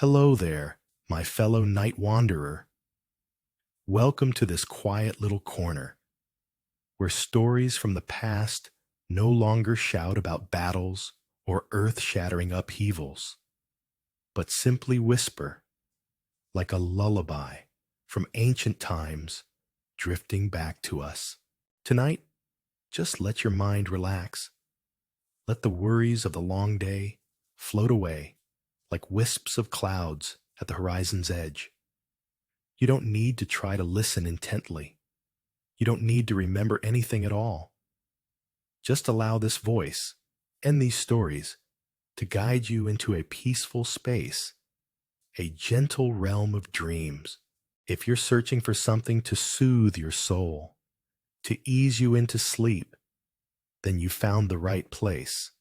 Hello there, my fellow night wanderer. Welcome to this quiet little corner where stories from the past no longer shout about battles or earth-shattering upheavals, but simply whisper like a lullaby from ancient times drifting back to us. Tonight, just let your mind relax. Let the worries of the long day float away like wisps of clouds at the horizon's edge. You don't need to try to listen intently. You don't need to remember anything at all. Just allow this voice and these stories to guide you into a peaceful space, a gentle realm of dreams. If you're searching for something to soothe your soul, to ease you into sleep, then you found the right place.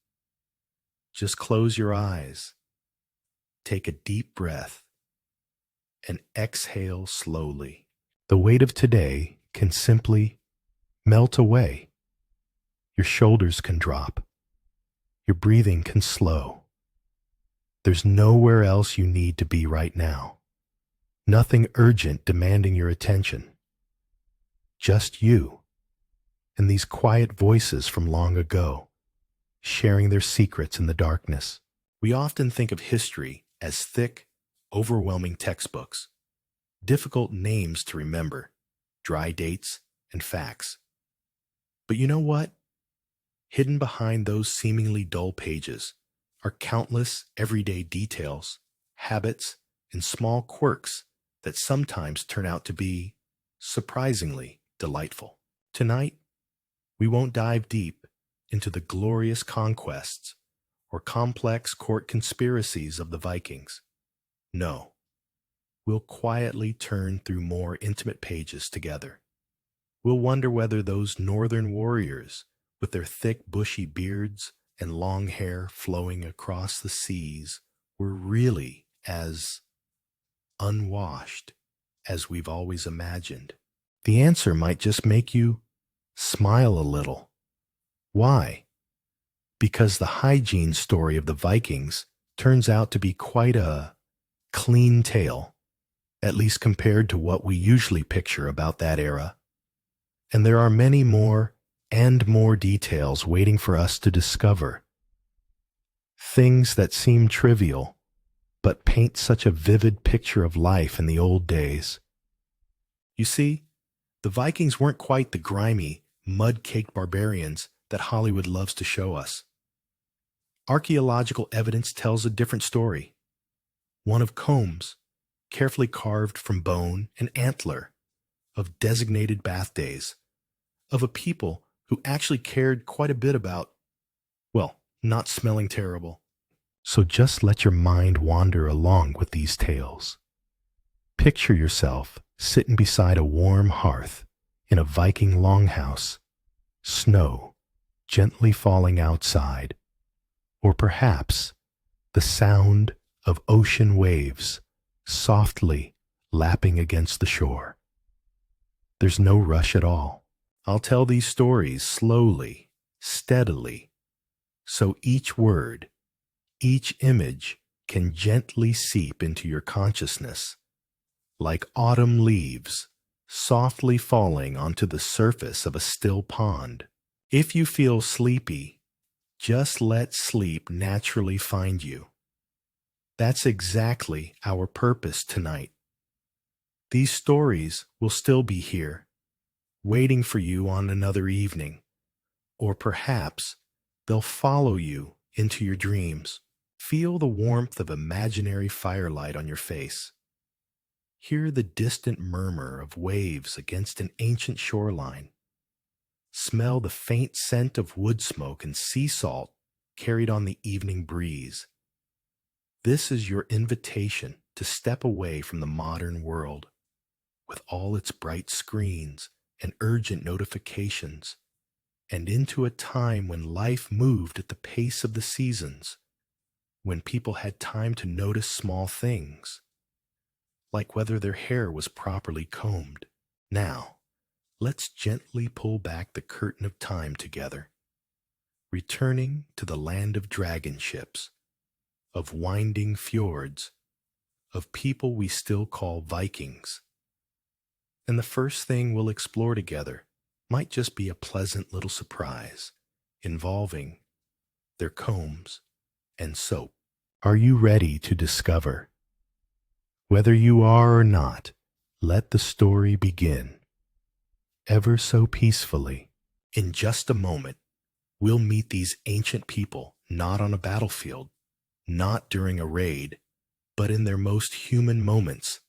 Just close your eyes, take a deep breath, and exhale slowly. The weight of today can simply melt away. Your shoulders can drop. Your breathing can slow. There's nowhere else you need to be right now. Nothing urgent demanding your attention. Just you and these quiet voices from long ago, sharing their secrets in the darkness. We often think of history as thick, overwhelming textbooks, difficult names to remember, dry dates, and facts. But you know what? Hidden behind those seemingly dull pages are countless everyday details, habits, and small quirks that sometimes turn out to be surprisingly delightful. Tonight, we won't dive deep into the glorious conquests or complex court conspiracies of the Vikings. No, we'll quietly turn through more intimate pages together. We'll wonder whether those northern warriors, with their thick bushy beards and long hair flowing across the seas, were really as unwashed as we've always imagined. The answer might just make you smile a little. Why? Because the hygiene story of the Vikings turns out to be quite a clean tale, at least compared to what we usually picture about that era. And there are many more and more details waiting for us to discover. Things that seem trivial, but paint such a vivid picture of life in the old days. You see, the Vikings weren't quite the grimy, mud-caked barbarians that Hollywood loves to show us. Archaeological evidence tells a different story. One of combs, carefully carved from bone and antler, of designated bath days, of a people who actually cared quite a bit about, well, not smelling terrible. So just let your mind wander along with these tales. Picture yourself sitting beside a warm hearth in a Viking longhouse, snow gently falling outside, or perhaps the sound of ocean waves softly lapping against the shore. There's no rush at all. I'll tell these stories slowly, steadily, so each word, each image can gently seep into your consciousness, like autumn leaves softly falling onto the surface of a still pond. If you feel sleepy, just let sleep naturally find you. That's exactly our purpose tonight. These stories will still be here, waiting for you on another evening, or perhaps they'll follow you into your dreams. Feel the warmth of imaginary firelight on your face. Hear the distant murmur of waves against an ancient shoreline. Smell the faint scent of wood smoke and sea salt carried on the evening breeze. This is your invitation to step away from the modern world, with all its bright screens and urgent notifications, and into a time when life moved at the pace of the seasons, when people had time to notice small things, like whether their hair was properly combed. Now, let's gently pull back the curtain of time together, returning to the land of dragon ships, of winding fjords, of people we still call Vikings. And the first thing we'll explore together might just be a pleasant little surprise involving their combs and soap. Are you ready to discover? Whether you are or not, let the story begin. Ever so peacefully. In just a moment, we'll meet these ancient people not on a battlefield, not during a raid, but in their most human moments,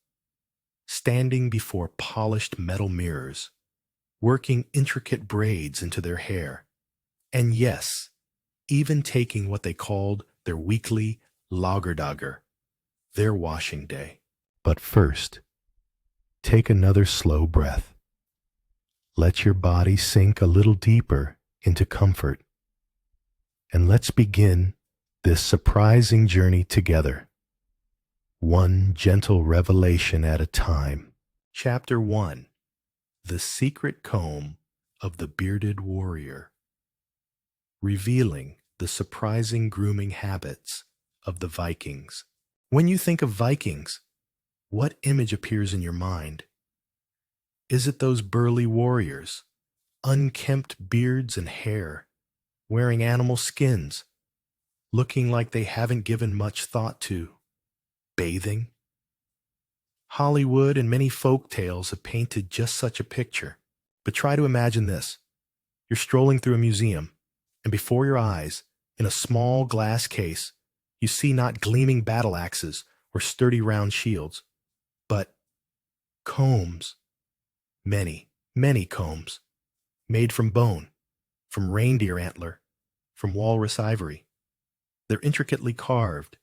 standing before polished metal mirrors, working intricate braids into their hair, and yes, even taking what they called their weekly lagerdager, their washing day. But first, take another slow breath. Let your body sink a little deeper into comfort. And let's begin this surprising journey together, one gentle revelation at a time. Chapter 1: The Secret Comb of the Bearded Warrior, revealing the surprising grooming habits of the Vikings. When you think of Vikings, what image appears in your mind? Is it those burly warriors, unkempt beards and hair, wearing animal skins, looking like they haven't given much thought to bathing? Hollywood and many folk tales have painted just such a picture. But try to imagine this. You're strolling through a museum, and before your eyes, in a small glass case, you see not gleaming battle axes or sturdy round shields, but combs. Many, many combs, made from bone, from reindeer antler, from walrus ivory. They're intricately carved.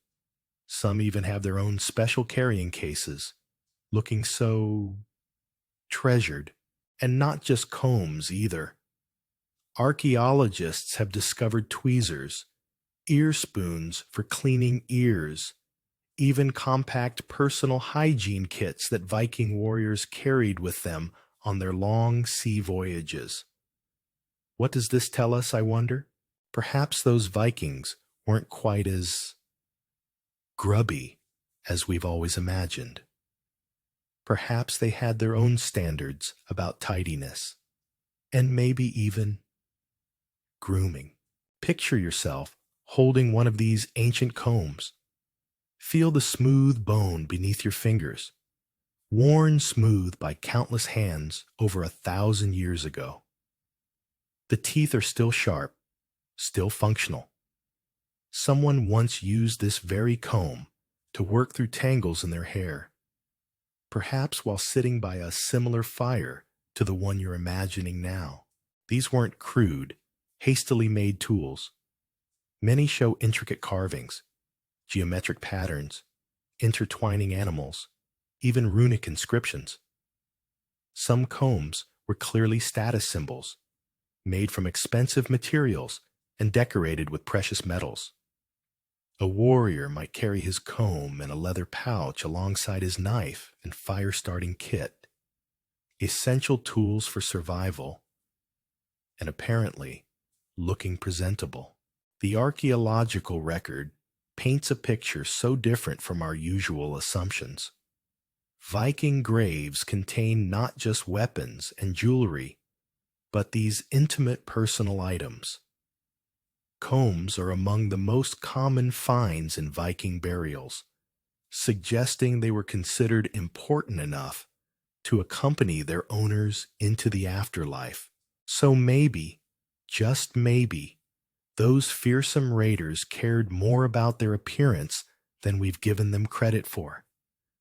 Some even have their own special carrying cases, looking so treasured. And not just combs either. Archaeologists have discovered tweezers, ear spoons for cleaning ears, even compact personal hygiene kits that Viking warriors carried with them on their long sea voyages. What does this tell us, I wonder? Perhaps those Vikings weren't quite as grubby as we've always imagined. Perhaps they had their own standards about tidiness, and maybe even grooming. Picture yourself holding one of these ancient combs. Feel the smooth bone beneath your fingers, worn smooth by countless hands over 1,000 years ago. The teeth are still sharp, still functional. Someone once used this very comb to work through tangles in their hair, perhaps while sitting by a similar fire to the one you're imagining now. These weren't crude, hastily made tools. Many show intricate carvings, geometric patterns, intertwining animals, even runic inscriptions. Some combs were clearly status symbols, made from expensive materials and decorated with precious metals. A warrior might carry his comb in a leather pouch alongside his knife and fire-starting kit, essential tools for survival, and apparently looking presentable. The archaeological record paints a picture so different from our usual assumptions. Viking graves contain not just weapons and jewelry, but these intimate personal items. Combs are among the most common finds in Viking burials, suggesting they were considered important enough to accompany their owners into the afterlife. So maybe, just maybe, those fearsome raiders cared more about their appearance than we've given them credit for.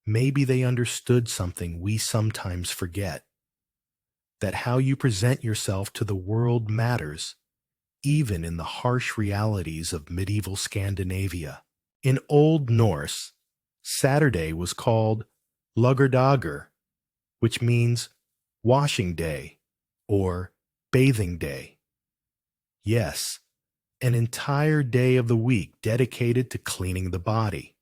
Maybe they understood something we sometimes forget, that how you present yourself to the world matters, even in the harsh realities of medieval Scandinavia. In Old Norse, Saturday was called lagerdager, which means washing day or bathing day. Yes, an entire day of the week dedicated to cleaning the body.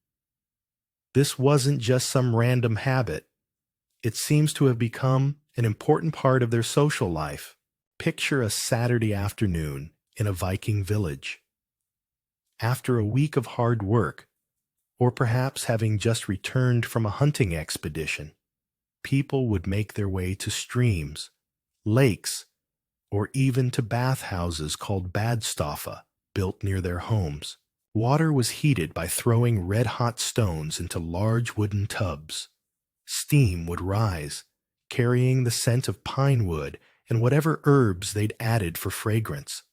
This wasn't just some random habit. It seems to have become an important part of their social life. Picture a Saturday afternoon in a Viking village. After a week of hard work, or perhaps having just returned from a hunting expedition, people would make their way to streams, lakes, or even to bathhouses called badstoffa, built near their homes. Water was heated by throwing red-hot stones into large wooden tubs. Steam would rise, carrying the scent of pine wood and whatever herbs they'd added for fragrance.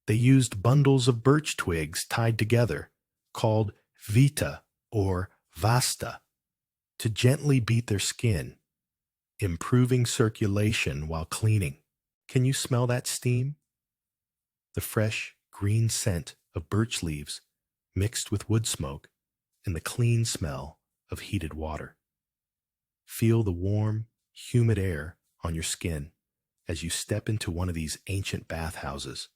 They used bundles of birch twigs tied together, called vita or vasta, to gently beat their skin, improving circulation while cleaning. Can you smell that steam? The fresh, green scent of birch leaves mixed with wood smoke and the clean smell of heated water. Feel the warm, humid air on your skin as you step into one of these ancient bathhouses.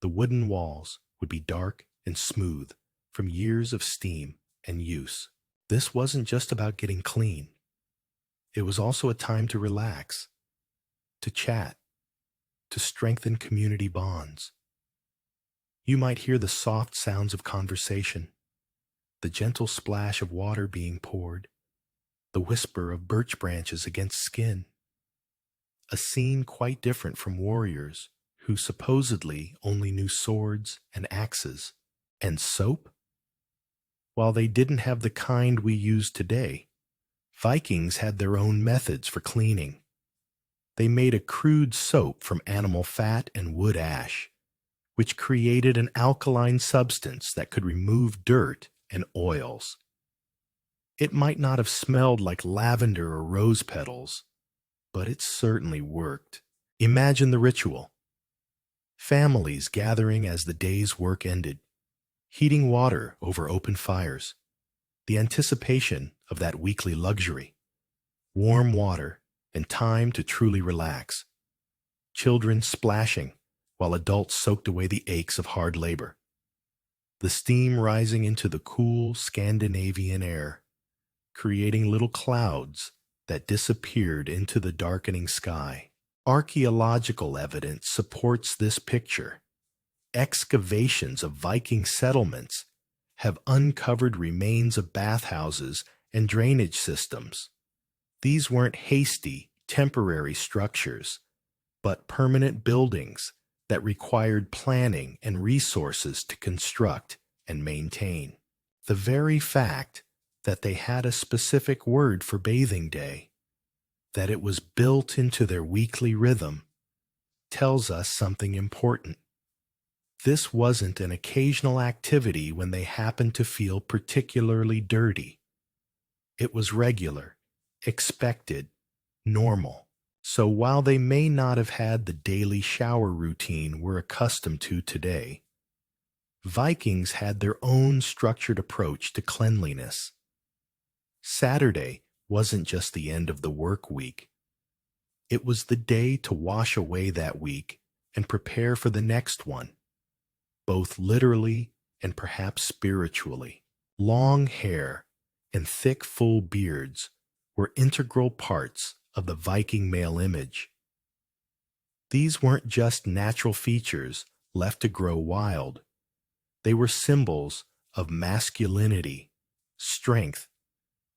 The wooden walls would be dark and smooth from years of steam and use. This wasn't just about getting clean. It was also a time to relax, to chat, to strengthen community bonds. You might hear the soft sounds of conversation, the gentle splash of water being poured, the whisper of birch branches against skin. A scene quite different from warriors who supposedly only knew swords and axes. And soap? While they didn't have the kind we use today, Vikings had their own methods for cleaning. They made a crude soap from animal fat and wood ash, which created an alkaline substance that could remove dirt and oils. It might not have smelled like lavender or rose petals, but it certainly worked. Imagine the ritual. Families gathering as the day's work ended, heating water over open fires, the anticipation of that weekly luxury, warm water and time to truly relax, children splashing while adults soaked away the aches of hard labor, the steam rising into the cool Scandinavian air, creating little clouds that disappeared into the darkening sky. Archaeological evidence supports this picture. Excavations of Viking settlements have uncovered remains of bathhouses and drainage systems. These weren't hasty, temporary structures, but permanent buildings that required planning and resources to construct and maintain. The very fact that they had a specific word for bathing day, that it was built into their weekly rhythm, tells us something important. This wasn't an occasional activity when they happened to feel particularly dirty. It was regular, expected, normal. So while they may not have had the daily shower routine we're accustomed to today, Vikings had their own structured approach to cleanliness. Saturday wasn't just the end of the work week. It was the day to wash away that week and prepare for the next one, both literally and perhaps spiritually. Long hair and thick, full beards were integral parts of the Viking male image. These weren't just natural features left to grow wild. They were symbols of masculinity, strength,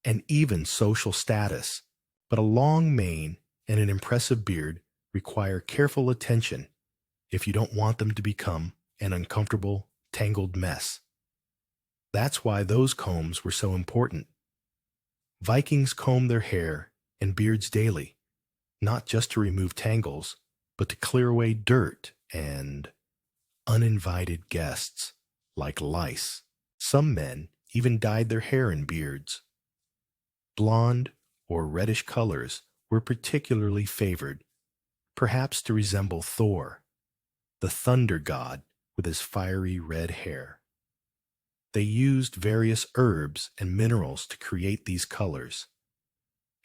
and even social status. But a long mane and an impressive beard require careful attention if you don't want them to become an uncomfortable, tangled mess. That's why those combs were so important. Vikings combed their hair and beards daily, not just to remove tangles, but to clear away dirt and uninvited guests, like lice. Some men even dyed their hair and beards. Blonde or reddish colors were particularly favored, perhaps to resemble Thor, the thunder god with his fiery red hair. They used various herbs and minerals to create these colors.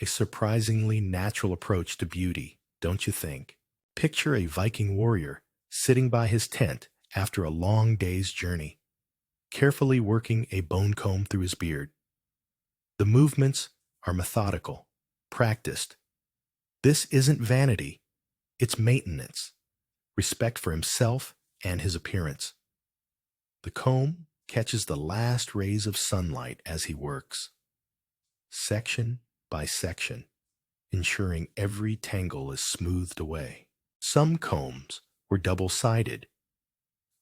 A surprisingly natural approach to beauty, don't you think? Picture a Viking warrior sitting by his tent after a long day's journey, carefully working a bone comb through his beard. The movements are methodical, practiced. This isn't vanity, it's maintenance, respect for himself and his appearance. The comb catches the last rays of sunlight as he works, section by section, ensuring every tangle is smoothed away. Some combs were double-sided,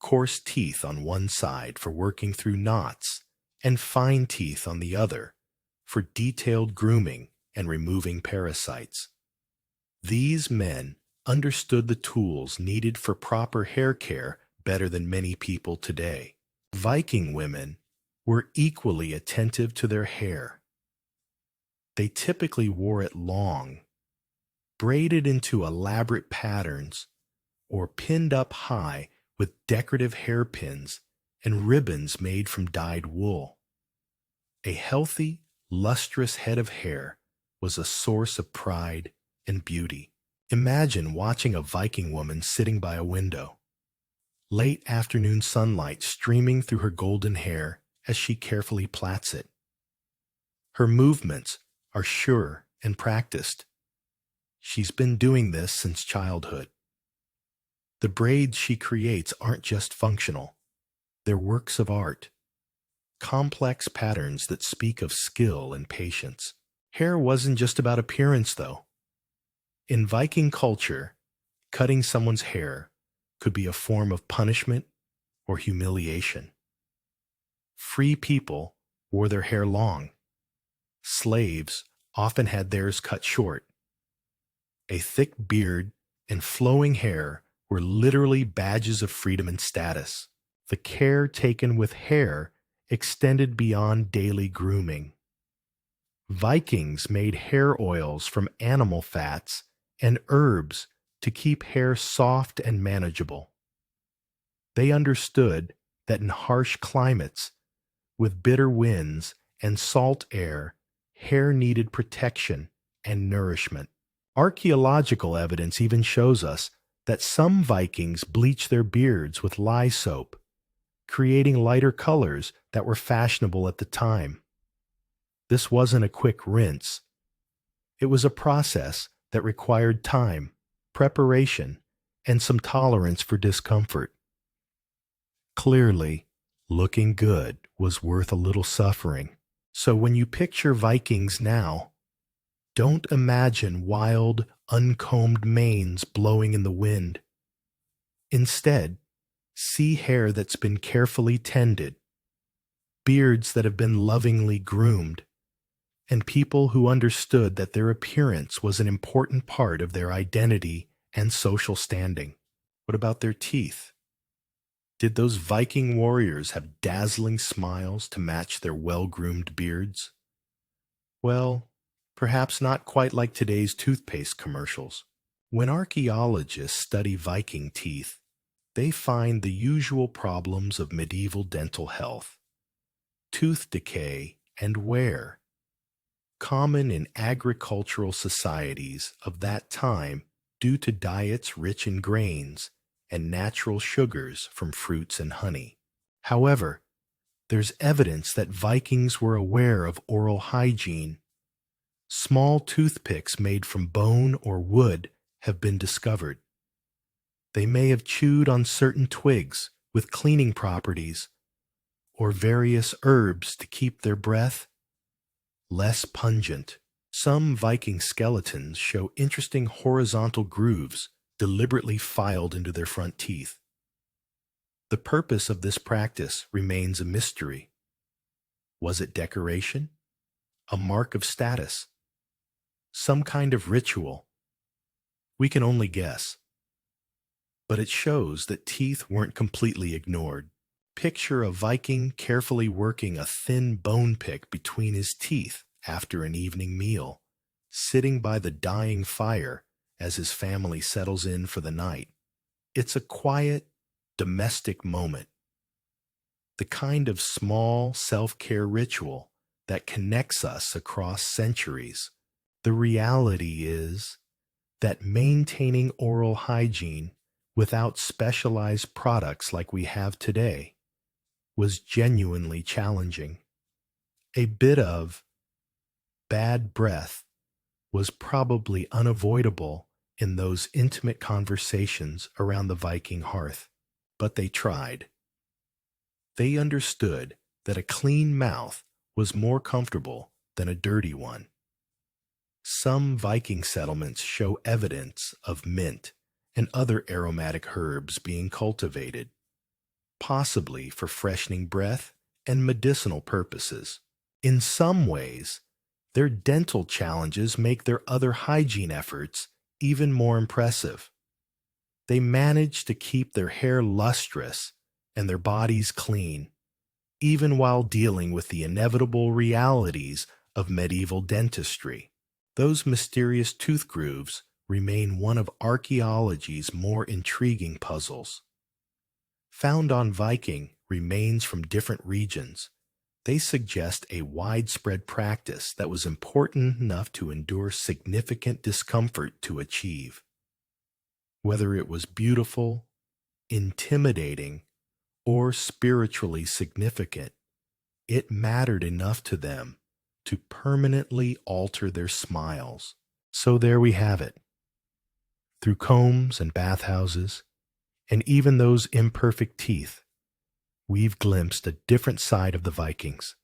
coarse teeth on one side for working through knots, and fine teeth on the other for detailed grooming and removing parasites. These men understood the tools needed for proper hair care better than many people today. Viking women were equally attentive to their hair. They typically wore it long, braided into elaborate patterns, or pinned up high with decorative hairpins and ribbons made from dyed wool. A healthy, lustrous head of hair was a source of pride and beauty. Imagine watching a Viking woman sitting by a window, late afternoon sunlight streaming through her golden hair as she carefully plaits it. Her movements are sure and practiced. She's been doing this since childhood. The braids she creates aren't just functional. They're works of art, complex patterns that speak of skill and patience. Hair wasn't just about appearance, though. In Viking culture, cutting someone's hair could be a form of punishment or humiliation. Free people wore their hair long. Slaves often had theirs cut short. A thick beard and flowing hair were literally badges of freedom and status. The care taken with hair extended beyond daily grooming. Vikings made hair oils from animal fats and herbs to keep hair soft and manageable. They understood that in harsh climates, with bitter winds and salt air, hair needed protection and nourishment. Archaeological evidence even shows us that some Vikings bleached their beards with lye soap, creating lighter colors that were fashionable at the time. This wasn't a quick rinse. It was a process that required time, preparation, and some tolerance for discomfort. Clearly, looking good was worth a little suffering. So when you picture Vikings now, don't imagine wild, uncombed manes blowing in the wind. Instead, see hair that's been carefully tended, beards that have been lovingly groomed, and people who understood that their appearance was an important part of their identity and social standing. What about their teeth? Did those Viking warriors have dazzling smiles to match their well-groomed beards? Well, perhaps not quite like today's toothpaste commercials. When archaeologists study Viking teeth, they find the usual problems of medieval dental health: tooth decay and wear, common in agricultural societies of that time due to diets rich in grains and natural sugars from fruits and honey. However, there's evidence that Vikings were aware of oral hygiene. Small toothpicks made from bone or wood have been discovered. They may have chewed on certain twigs with cleaning properties, or various herbs to keep their breath less pungent. Some Viking skeletons show interesting horizontal grooves deliberately filed into their front teeth. The purpose of this practice remains a mystery. Was it decoration? A mark of status? Some kind of ritual? We can only guess. But it shows that teeth weren't completely ignored. Picture a Viking carefully working a thin bone pick between his teeth after an evening meal, sitting by the dying fire as his family settles in for the night. It's a quiet, domestic moment, the kind of small self-care ritual that connects us across centuries. The reality is that maintaining oral hygiene without specialized products like we have today was genuinely challenging. A bit of bad breath was probably unavoidable in those intimate conversations around the Viking hearth, but they tried. They understood that a clean mouth was more comfortable than a dirty one. Some Viking settlements show evidence of mint and other aromatic herbs being cultivated, possibly for freshening breath and medicinal purposes. In some ways, their dental challenges make their other hygiene efforts even more impressive. They manage to keep their hair lustrous and their bodies clean, even while dealing with the inevitable realities of medieval dentistry. Those mysterious tooth grooves remain one of archaeology's more intriguing puzzles. Found on Viking remains from different regions, they suggest a widespread practice that was important enough to endure significant discomfort to achieve. Whether it was beautiful, intimidating, or spiritually significant, it mattered enough to them to permanently alter their smiles. So there we have it. Through combs and bathhouses, and even those imperfect teeth, we've glimpsed a different side of the Vikings.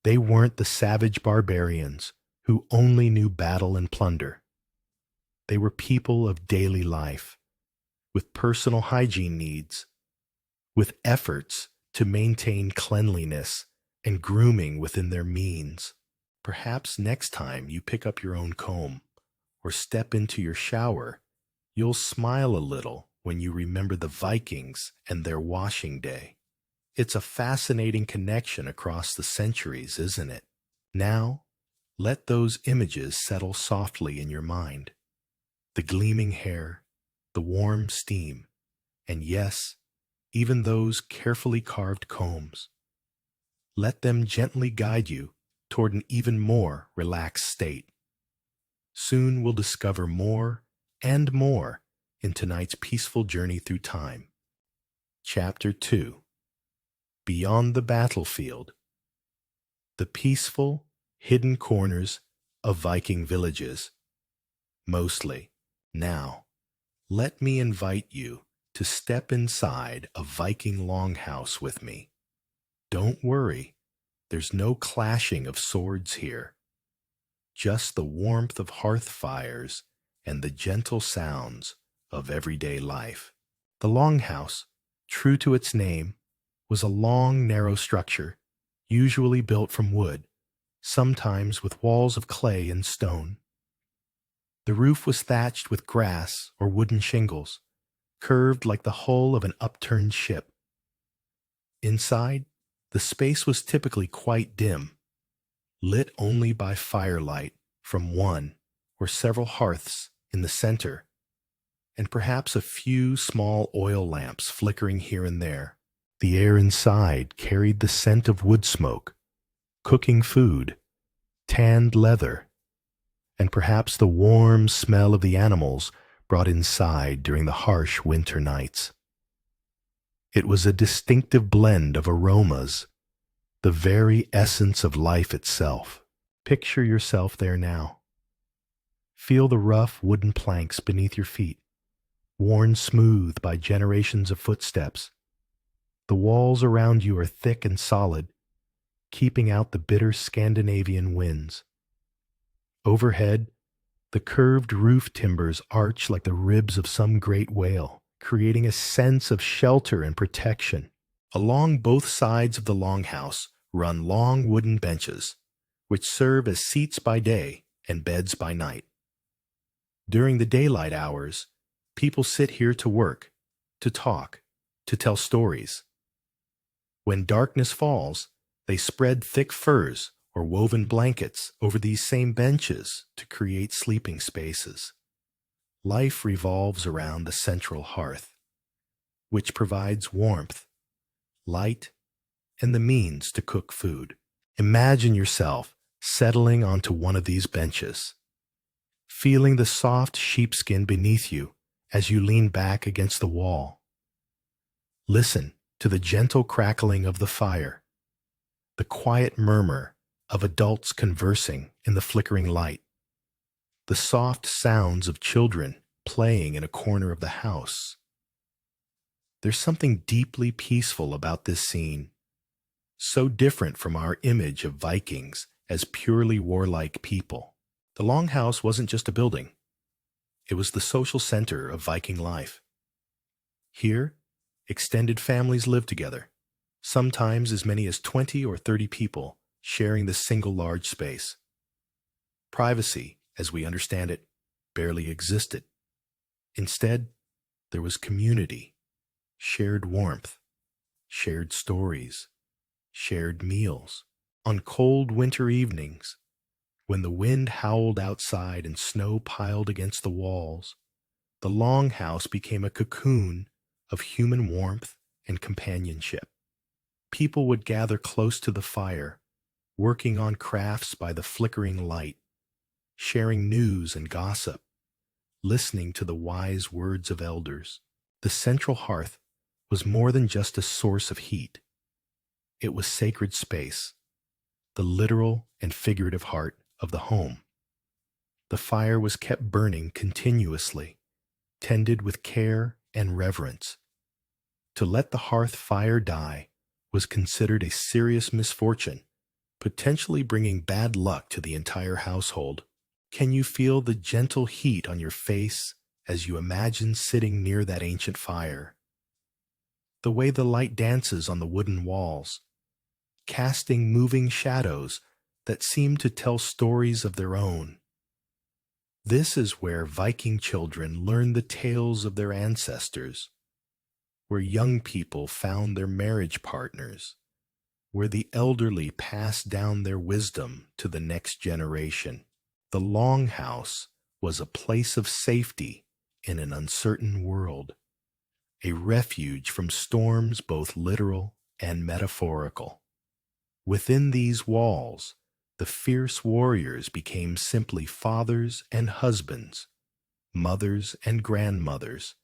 They weren't the savage barbarians who only knew battle and plunder. They were people of daily life, with personal hygiene needs, with efforts to maintain cleanliness and grooming within their means. Perhaps next time you pick up your own comb or step into your shower, you'll smile a little when you remember the Vikings and their washing day. It's a fascinating connection across the centuries, isn't it? Now, let those images settle softly in your mind. The gleaming hair, the warm steam, and yes, even those carefully carved combs. Let them gently guide you toward an even more relaxed state. Soon we'll discover more and more in tonight's peaceful journey through time. Chapter 2: Beyond the Battlefield. The peaceful, hidden corners of Viking villages. Mostly. Now, let me invite you to step inside a Viking longhouse with me. Don't worry, there's no clashing of swords here. Just the warmth of hearth fires and the gentle sounds of everyday life. The longhouse, true to its name, was a long, narrow structure, usually built from wood, sometimes with walls of clay and stone. The roof was thatched with grass or wooden shingles, curved like the hull of an upturned ship. Inside, the space was typically quite dim, lit only by firelight from one or several hearths in the center, and perhaps a few small oil lamps flickering here and there. The air inside carried the scent of wood smoke, cooking food, tanned leather, and perhaps the warm smell of the animals brought inside during the harsh winter nights. It was a distinctive blend of aromas, the very essence of life itself. Picture yourself there now. Feel the rough wooden planks beneath your feet, worn smooth by generations of footsteps. The walls around you are thick and solid, keeping out the bitter Scandinavian winds. Overhead, the curved roof timbers arch like the ribs of some great whale, creating a sense of shelter and protection. Along both sides of the longhouse run long wooden benches, which serve as seats by day and beds by night. During the daylight hours, people sit here to work, to talk, to tell stories. When darkness falls, they spread thick furs or woven blankets over these same benches to create sleeping spaces. Life revolves around the central hearth, which provides warmth, light, and the means to cook food. Imagine yourself settling onto one of these benches, feeling the soft sheepskin beneath you as you lean back against the wall. Listen to the gentle crackling of the fire, the quiet murmur of adults conversing in the flickering light, the soft sounds of children playing in a corner of the house. There's something deeply peaceful about this scene, so different from our image of Vikings as purely warlike people. The Longhouse wasn't just a building, it was the social center of Viking life. Here, extended families lived together, sometimes as many as 20 or 30 people sharing this single large space. Privacy, as we understand it, barely existed. Instead, there was community, shared warmth, shared stories, shared meals. On cold winter evenings, when the wind howled outside and snow piled against the walls, the Longhouse became a cocoon of human warmth and companionship. People would gather close to the fire, working on crafts by the flickering light, sharing news and gossip, listening to the wise words of elders. The central hearth was more than just a source of heat. It was sacred space, the literal and figurative heart of the home. The fire was kept burning continuously, tended with care and reverence. To let the hearth fire die was considered a serious misfortune, potentially bringing bad luck to the entire household. Can you feel the gentle heat on your face as you imagine sitting near that ancient fire? The way the light dances on the wooden walls, casting moving shadows that seem to tell stories of their own. This is where Viking children learned the tales of their ancestors, where young people found their marriage partners, where the elderly passed down their wisdom to the next generation. The Longhouse was a place of safety in an uncertain world, a refuge from storms both literal and metaphorical. Within these walls, the fierce warriors became simply fathers and husbands, mothers and grandmothers,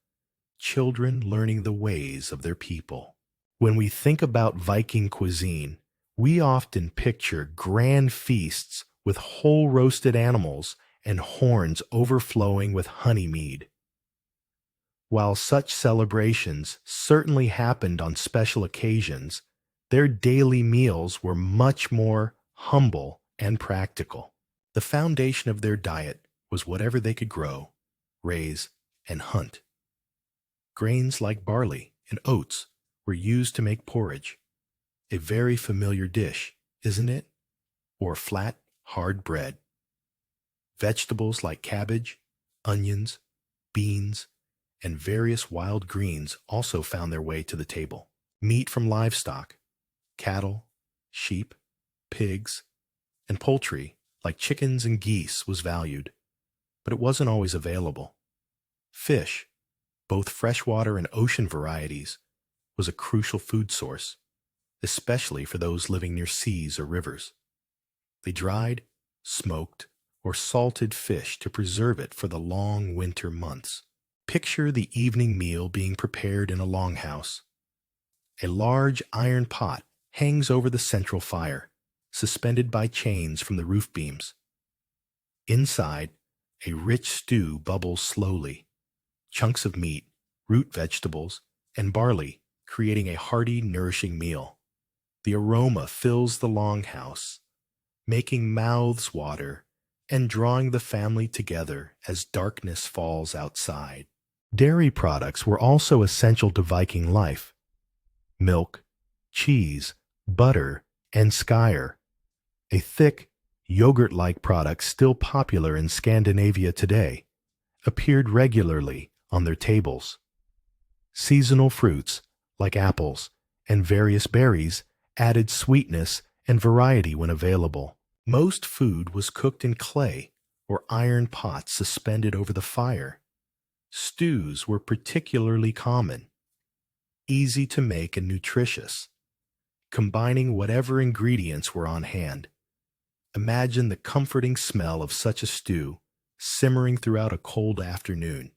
children learning the ways of their people. When we think about Viking cuisine, we often picture grand feasts with whole roasted animals and horns overflowing with honey mead. While such celebrations certainly happened on special occasions, their daily meals were much more humble and practical. The foundation of their diet was whatever they could grow, raise, and hunt. Grains like barley and oats were used to make porridge, a very familiar dish, isn't it? Or flat, hard bread. Vegetables like cabbage, onions, beans, and various wild greens also found their way to the table. Meat from livestock, cattle, sheep, pigs, and poultry like chickens and geese was valued, but it wasn't always available. Fish, both freshwater and ocean varieties, was a crucial food source, especially for those living near seas or rivers. They dried, smoked, or salted fish to preserve it for the long winter months. Picture the evening meal being prepared in a longhouse. A large iron pot hangs over the central fire, suspended by chains from the roof beams. Inside, a rich stew bubbles slowly, chunks of meat, root vegetables, and barley creating a hearty, nourishing meal. The aroma fills the longhouse, making mouths water and drawing the family together as darkness falls outside. Dairy products were also essential to Viking life. Milk, cheese, butter, and skyr, a thick, yogurt-like product still popular in Scandinavia today, appeared regularly on their tables. Seasonal fruits, like apples and various berries, added sweetness and variety when available. Most food was cooked in clay or iron pots suspended over the fire. Stews were particularly common, easy to make and nutritious, combining whatever ingredients were on hand. Imagine the comforting smell of such a stew simmering throughout a cold afternoon.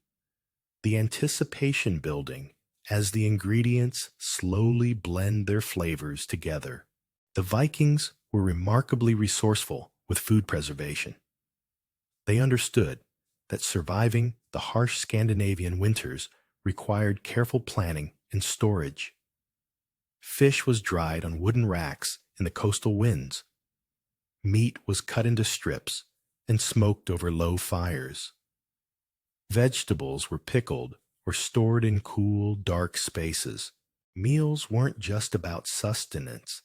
The anticipation building as the ingredients slowly blend their flavors together. The Vikings were remarkably resourceful with food preservation. They understood that surviving the harsh Scandinavian winters required careful planning and storage. Fish was dried on wooden racks in the coastal winds. Meat was cut into strips and smoked over low fires. Vegetables were pickled or stored in cool, dark spaces. Meals weren't just about sustenance.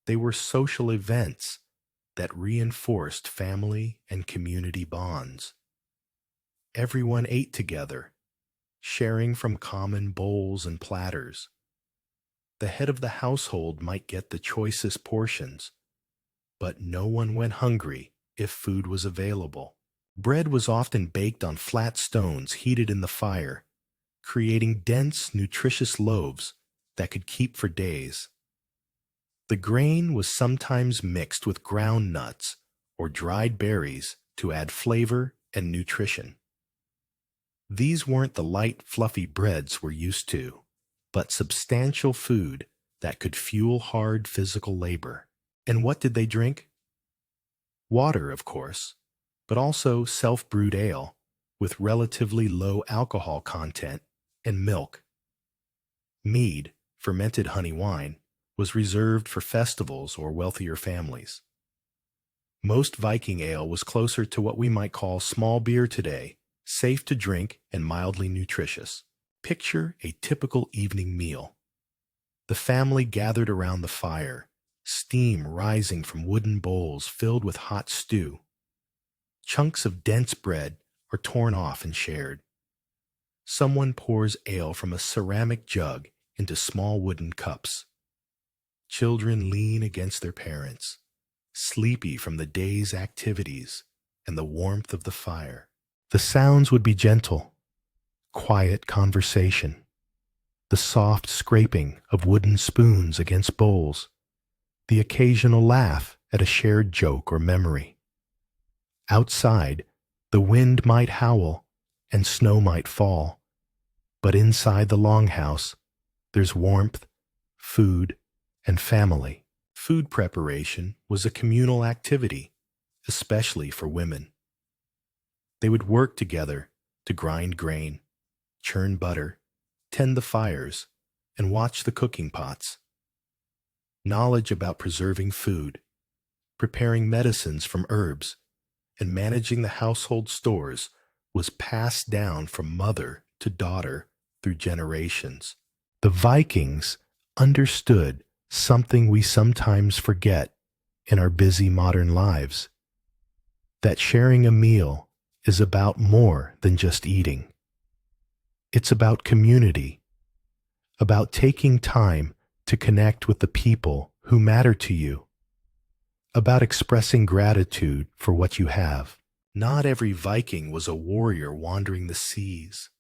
They were social events that reinforced family and community bonds. Everyone ate together, sharing from common bowls and platters. The head of the household might get the choicest portions, but no one went hungry if food was available. Bread was often baked on flat stones heated in the fire, creating dense, nutritious loaves that could keep for days. The grain was sometimes mixed with ground nuts or dried berries to add flavor and nutrition. These weren't the light, fluffy breads we're used to, but substantial food that could fuel hard physical labor. And what did they drink? Water, of course, but also self-brewed ale with relatively low alcohol content and milk. Mead, fermented honey wine, was reserved for festivals or wealthier families. Most Viking ale was closer to what we might call small beer today, safe to drink and mildly nutritious. Picture a typical evening meal. The family gathered around the fire, steam rising from wooden bowls filled with hot stew. Chunks of dense bread are torn off and shared. Someone pours ale from a ceramic jug into small wooden cups. Children lean against their parents, sleepy from the day's activities and the warmth of the fire. The sounds would be gentle, quiet conversation, the soft scraping of wooden spoons against bowls, the occasional laugh at a shared joke or memory. Outside, the wind might howl and snow might fall, but inside the longhouse, there's warmth, food, and family. Food preparation was a communal activity, especially for women. They would work together to grind grain, churn butter, tend the fires, and watch the cooking pots. Knowledge about preserving food, preparing medicines from herbs, and managing the household stores was passed down from mother to daughter through generations. The Vikings understood something we sometimes forget in our busy modern lives, that sharing a meal is about more than just eating. It's about community, about taking time to connect with the people who matter to you, about expressing gratitude for what you have. Not every Viking was a warrior wandering the seas.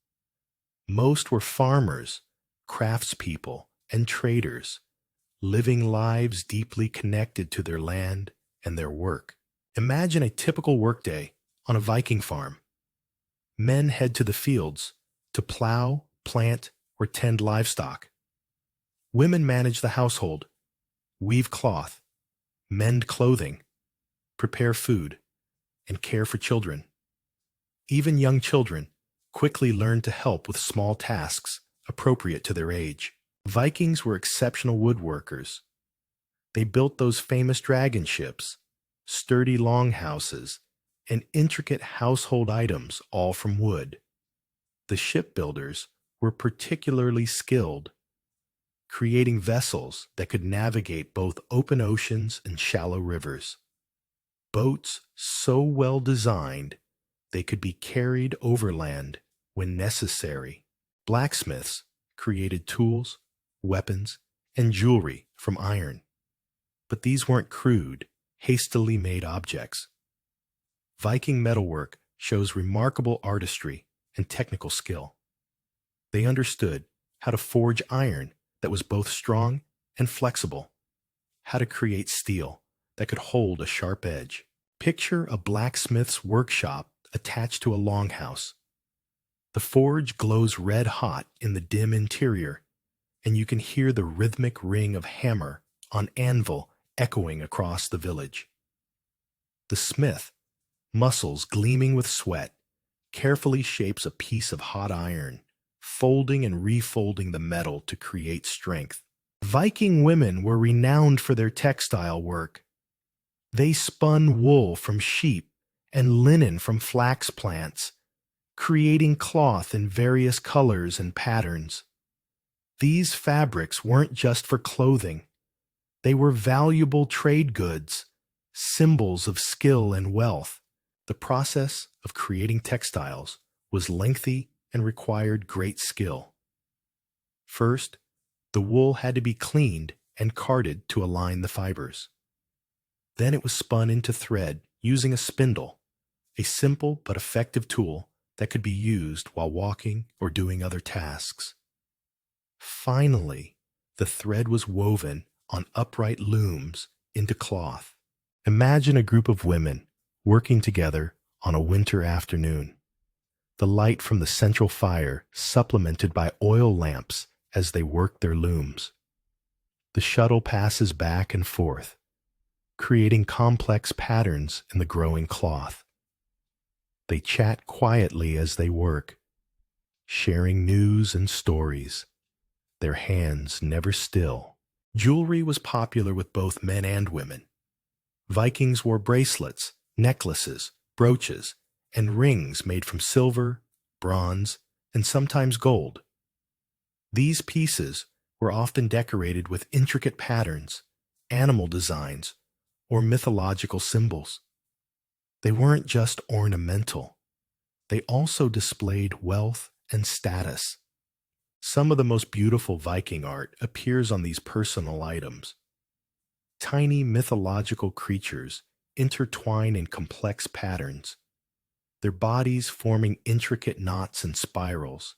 Most were farmers, craftspeople, and traders, living lives deeply connected to their land and their work. Imagine a typical workday on a Viking farm. Men head to the fields to plow, plant, or tend livestock. Women manage the household, weave cloth, mend clothing, prepare food, and care for children. Even young children quickly learn to help with small tasks appropriate to their age. Vikings were exceptional woodworkers. They built those famous dragon ships, sturdy longhouses, and intricate household items all from wood. The shipbuilders were particularly skilled, creating vessels that could navigate both open oceans and shallow rivers. Boats so well designed they could be carried overland when necessary. Blacksmiths created tools, weapons, and jewelry from iron. But these weren't crude, hastily made objects. Viking metalwork shows remarkable artistry and technical skill. They understood how to forge iron that was both strong and flexible, how to create steel that could hold a sharp edge. Picture a blacksmith's workshop attached to a longhouse. The forge glows red hot in the dim interior, and you can hear the rhythmic ring of hammer on anvil echoing across the village. The smith, muscles gleaming with sweat, carefully shapes a piece of hot iron, folding and refolding the metal to create strength. Viking women were renowned for their textile work. They spun wool from sheep and linen from flax plants, creating cloth in various colors and patterns. These fabrics weren't just for clothing. They were valuable trade goods, symbols of skill and wealth. The process of creating textiles was lengthy and required great skill. First, the wool had to be cleaned and carded to align the fibers. Then it was spun into thread using a spindle, a simple but effective tool that could be used while walking or doing other tasks. Finally, the thread was woven on upright looms into cloth. Imagine a group of women working together on a winter afternoon. The light from the central fire supplemented by oil lamps as they work their looms. The shuttle passes back and forth, creating complex patterns in the growing cloth. They chat quietly as they work, sharing news and stories, their hands never still. Jewelry was popular with both men and women. Vikings wore bracelets, necklaces, brooches, and rings made from silver, bronze, and sometimes gold. These pieces were often decorated with intricate patterns, animal designs, or mythological symbols. They weren't just ornamental. They also displayed wealth and status. Some of the most beautiful Viking art appears on these personal items. Tiny mythological creatures intertwine in complex patterns, their bodies forming intricate knots and spirals.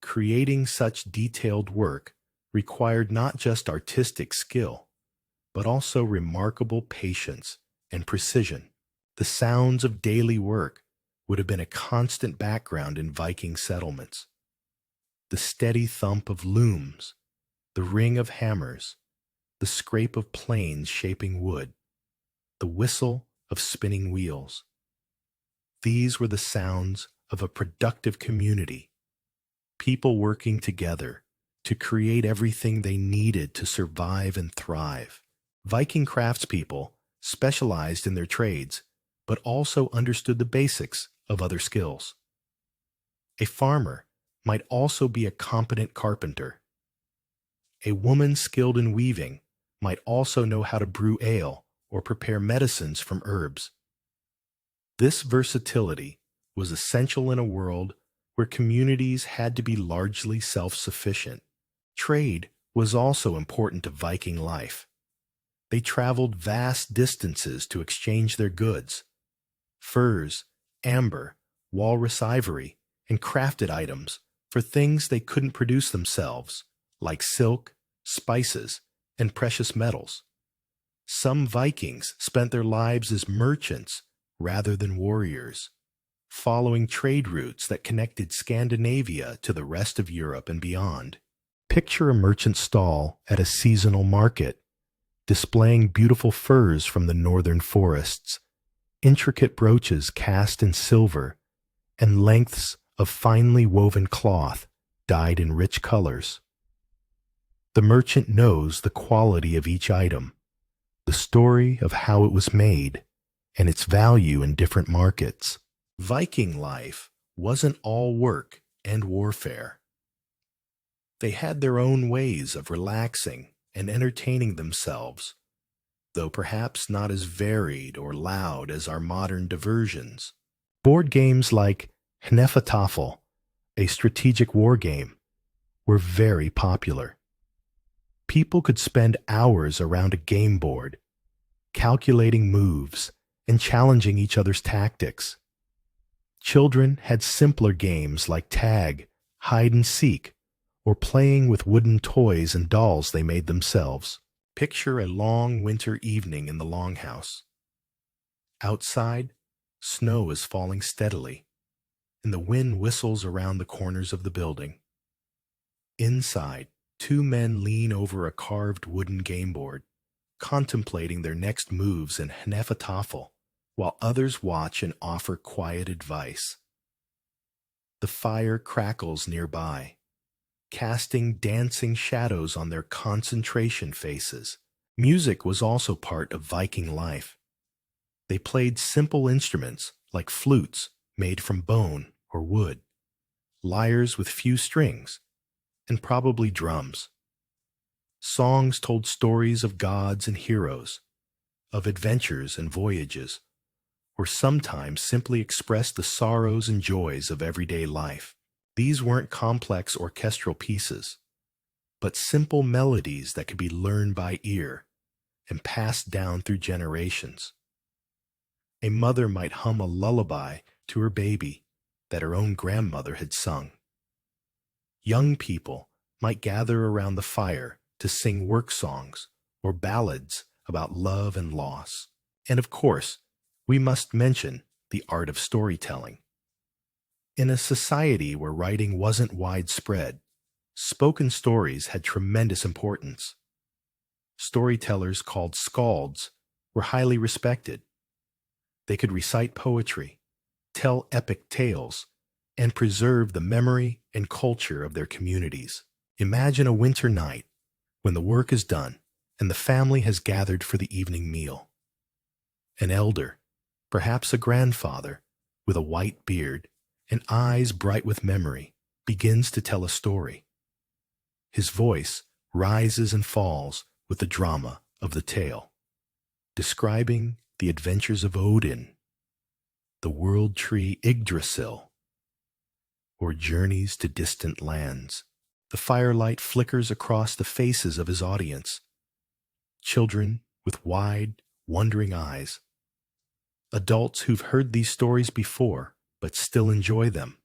Creating such detailed work required not just artistic skill, but also remarkable patience and precision. The sounds of daily work would have been a constant background in Viking settlements. The steady thump of looms, the ring of hammers, the scrape of planes shaping wood, the whistle of spinning wheels. These were the sounds of a productive community, people working together to create everything they needed to survive and thrive. Viking craftspeople specialized in their trades, but also understood the basics of other skills. A farmer might also be a competent carpenter. A woman skilled in weaving might also know how to brew ale or prepare medicines from herbs. This versatility was essential in a world where communities had to be largely self-sufficient. Trade was also important to Viking life. They traveled vast distances to exchange their goods. Furs, amber, walrus ivory, and crafted items for things they couldn't produce themselves, like silk, spices, and precious metals. Some Vikings spent their lives as merchants rather than warriors, following trade routes that connected Scandinavia to the rest of Europe and beyond. Picture a merchant stall at a seasonal market, displaying beautiful furs from the northern forests, intricate brooches cast in silver, and lengths of finely woven cloth dyed in rich colors. The merchant knows the quality of each item, the story of how it was made, and its value in different markets. Viking life wasn't all work and warfare. They had their own ways of relaxing and entertaining themselves, though perhaps not as varied or loud as our modern diversions. Board games like Hnefatafl, a strategic war game, were very popular. People could spend hours around a game board, calculating moves and challenging each other's tactics. Children had simpler games like tag, hide and seek, or playing with wooden toys and dolls they made themselves. Picture a long winter evening in the longhouse. Outside, snow is falling steadily, and the wind whistles around the corners of the building. Inside, two men lean over a carved wooden game board, contemplating their next moves in Hnefatafl, while others watch and offer quiet advice. The fire crackles nearby, casting dancing shadows on their concentration faces. Music was also part of Viking life. They played simple instruments like flutes made from bone or wood, lyres with few strings, and probably drums. Songs told stories of gods and heroes, of adventures and voyages, or sometimes simply expressed the sorrows and joys of everyday life. These weren't complex orchestral pieces, but simple melodies that could be learned by ear and passed down through generations. A mother might hum a lullaby to her baby that her own grandmother had sung. Young people might gather around the fire to sing work songs or ballads about love and loss. And of course, we must mention the art of storytelling. In a society where writing wasn't widespread, spoken stories had tremendous importance. Storytellers called skalds were highly respected. They could recite poetry, tell epic tales, and preserve the memory and culture of their communities. Imagine a winter night when the work is done and the family has gathered for the evening meal. An elder, perhaps a grandfather, with a white beard and eyes bright with memory, begins to tell a story. His voice rises and falls with the drama of the tale, describing the adventures of Odin, the world tree Yggdrasil, or journeys to distant lands. The firelight flickers across the faces of his audience. Children with wide, wondering eyes. Adults who've heard these stories before but still enjoy them.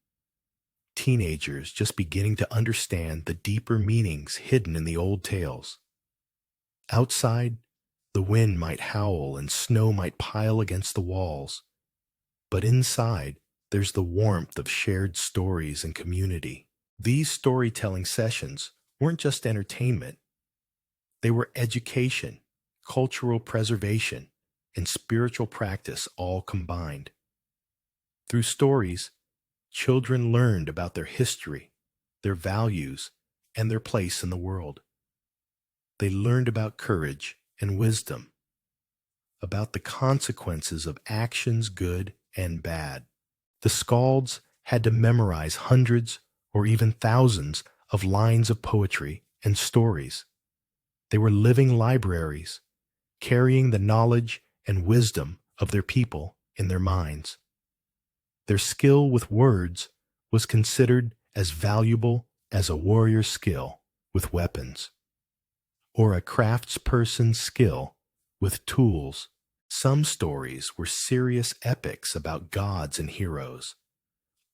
Teenagers just beginning to understand the deeper meanings hidden in the old tales. Outside, the wind might howl and snow might pile against the walls. But inside, there's the warmth of shared stories and community. These storytelling sessions weren't just entertainment. They were education, cultural preservation, and spiritual practice all combined. Through stories, children learned about their history, their values, and their place in the world. They learned about courage and wisdom, about the consequences of actions good and bad. The skalds had to memorize hundreds or even thousands of lines of poetry and stories. They were living libraries, carrying the knowledge and wisdom of their people in their minds. Their skill with words was considered as valuable as a warrior's skill with weapons, or a craftsperson's skill with tools. Some stories were serious epics about gods and heroes.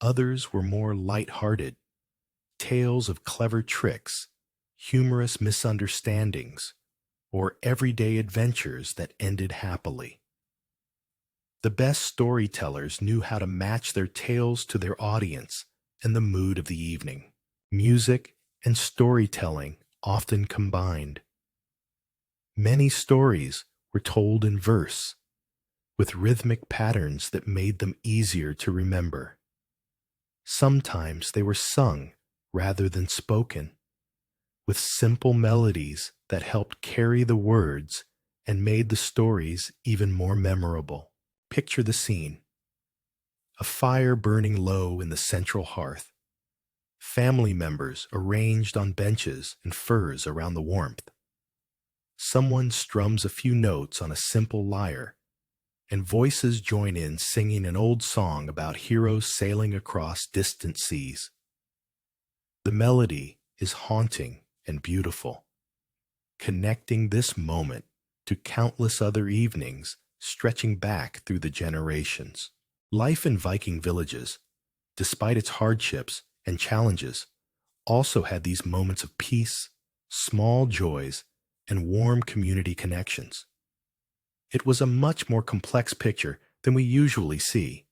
Others were more light-hearted, tales of clever tricks, humorous misunderstandings, or everyday adventures that ended happily. The best storytellers knew how to match their tales to their audience and the mood of the evening. Music and storytelling often combined. Many stories were told in verse, with rhythmic patterns that made them easier to remember. Sometimes they were sung rather than spoken, with simple melodies that helped carry the words and made the stories even more memorable. Picture the scene. A fire burning low in the central hearth. Family members arranged on benches and furs around the warmth. Someone strums a few notes on a simple lyre, and voices join in singing an old song about heroes sailing across distant seas. The melody is haunting and beautiful, connecting this moment to countless other evenings stretching back through the generations. Life in Viking villages, despite its hardships and challenges, also had these moments of peace, small joys, and warm community connections. It was a much more complex picture than we usually see,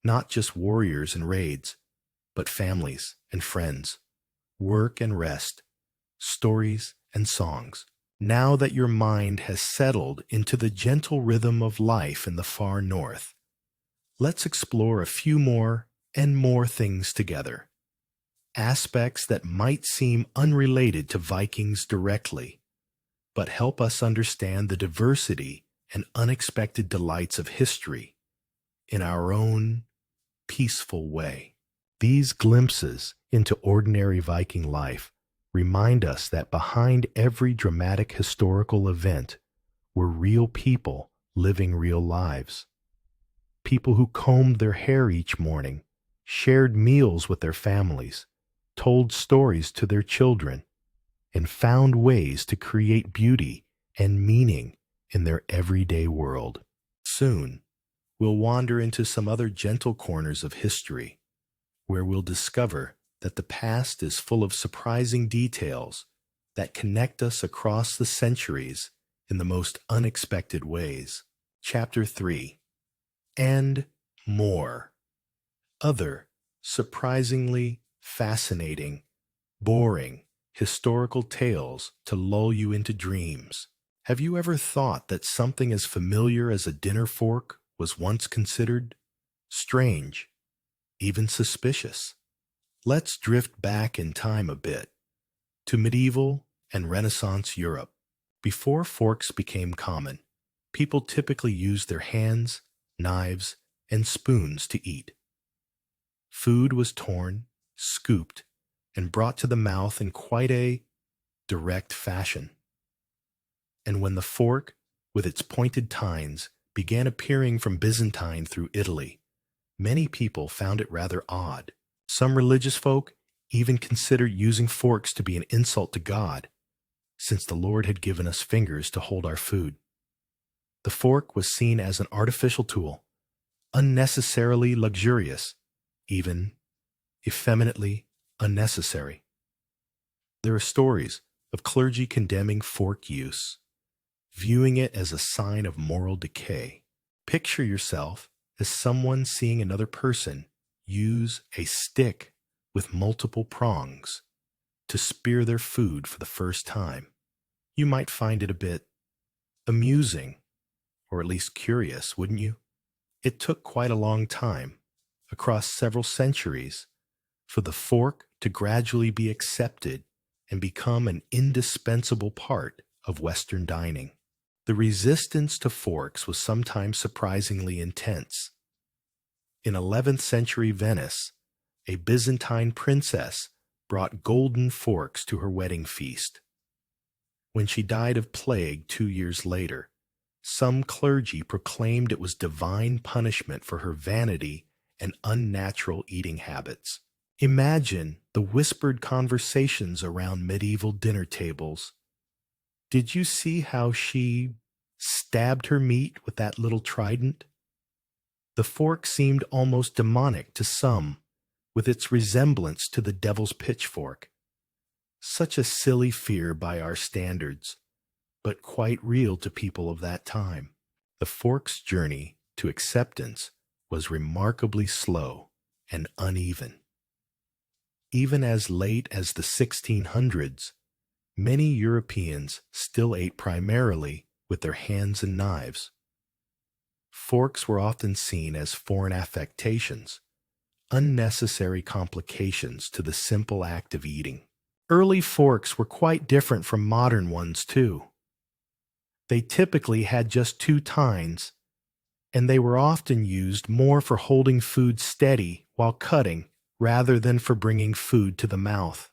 not just warriors and raids, but families and friends, work and rest, stories and songs. Now that your mind has settled into the gentle rhythm of life in the far north, let's explore a few more and more things together. Aspects that might seem unrelated to Vikings directly, but help us understand the diversity and unexpected delights of history in our own peaceful way. These glimpses into ordinary Viking life remind us that behind every dramatic historical event were real people living real lives. People who combed their hair each morning, shared meals with their families, told stories to their children, and found ways to create beauty and meaning in their everyday world. Soon, we'll wander into some other gentle corners of history, where we'll discover that the past is full of surprising details that connect us across the centuries in the most unexpected ways. Chapter 3. And more. Other, surprisingly fascinating, boring, historical tales to lull you into dreams. Have you ever thought that something as familiar as a dinner fork was once considered strange, even suspicious? Let's drift back in time a bit to medieval and Renaissance Europe. Before forks became common, people typically used their hands, knives, and spoons to eat. Food was torn, scooped, and brought to the mouth in quite a direct fashion. And when the fork, with its pointed tines, began appearing from Byzantine through Italy, many people found it rather odd. Some religious folk even considered using forks to be an insult to God, since the Lord had given us fingers to hold our food. The fork was seen as an artificial tool, unnecessarily luxurious, even effeminately unnecessary. There are stories of clergy condemning fork use, viewing it as a sign of moral decay. Picture yourself as someone seeing another person use a stick with multiple prongs to spear their food for the first time. You might find it a bit amusing, or at least curious, wouldn't you? It took quite a long time, across several centuries, for the fork to gradually be accepted and become an indispensable part of Western dining. The resistance to forks was sometimes surprisingly intense. In 11th century Venice, a Byzantine princess brought golden forks to her wedding feast. When she died of plague 2 years later, some clergy proclaimed it was divine punishment for her vanity and unnatural eating habits. Imagine the whispered conversations around medieval dinner tables. Did you see how she stabbed her meat with that little trident? The fork seemed almost demonic to some, with its resemblance to the devil's pitchfork. Such a silly fear by our standards, but quite real to people of that time. The fork's journey to acceptance was remarkably slow and uneven. Even as late as the 1600s, many Europeans still ate primarily with their hands and knives. Forks were often seen as foreign affectations, unnecessary complications to the simple act of eating. Early forks were quite different from modern ones, too. They typically had just 2 tines, and they were often used more for holding food steady while cutting rather than for bringing food to the mouth.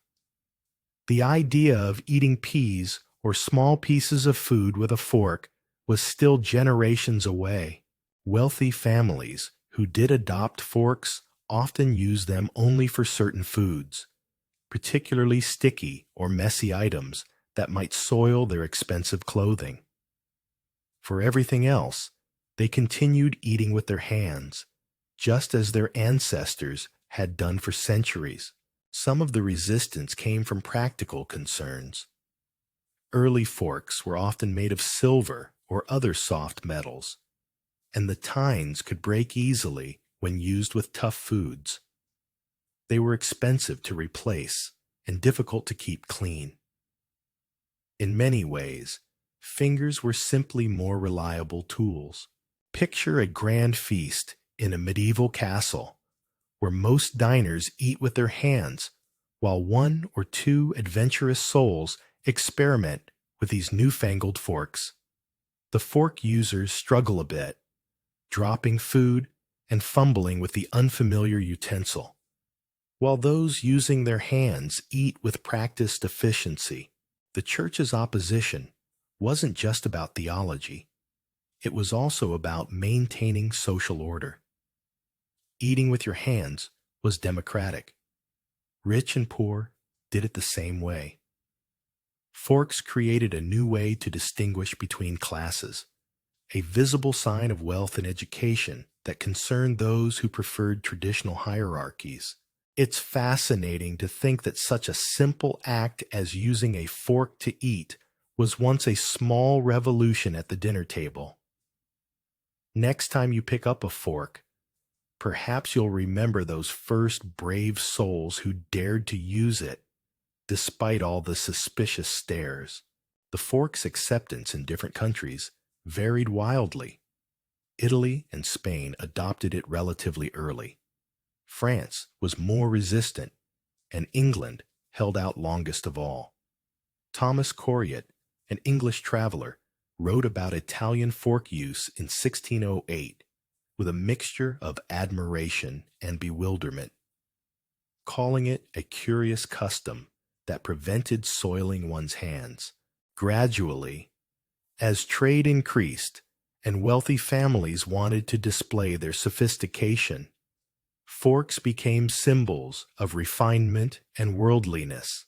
The idea of eating peas or small pieces of food with a fork was still generations away. Wealthy families who did adopt forks often used them only for certain foods, particularly sticky or messy items that might soil their expensive clothing. For everything else, they continued eating with their hands, just as their ancestors had done for centuries. Some of the resistance came from practical concerns. Early forks were often made of silver or other soft metals, and the tines could break easily when used with tough foods. They were expensive to replace and difficult to keep clean. In many ways, fingers were simply more reliable tools. Picture a grand feast in a medieval castle, where most diners eat with their hands, while one or two adventurous souls experiment with these newfangled forks. The fork users struggle a bit, dropping food and fumbling with the unfamiliar utensil, while those using their hands eat with practiced efficiency. The church's opposition wasn't just about theology, it was also about maintaining social order. Eating with your hands was democratic. Rich and poor did it the same way. Forks created a new way to distinguish between classes, a visible sign of wealth and education that concerned those who preferred traditional hierarchies. It's fascinating to think that such a simple act as using a fork to eat was once a small revolution at the dinner table. Next time you pick up a fork, perhaps you'll remember those first brave souls who dared to use it, despite all the suspicious stares. The fork's acceptance in different countries varied wildly. Italy and Spain adopted it relatively early. France was more resistant, and England held out longest of all. Thomas Coriat, an English traveler, wrote about Italian fork use in 1608 with a mixture of admiration and bewilderment, calling it a curious custom that prevented soiling one's hands. Gradually, as trade increased and wealthy families wanted to display their sophistication, forks became symbols of refinement and worldliness.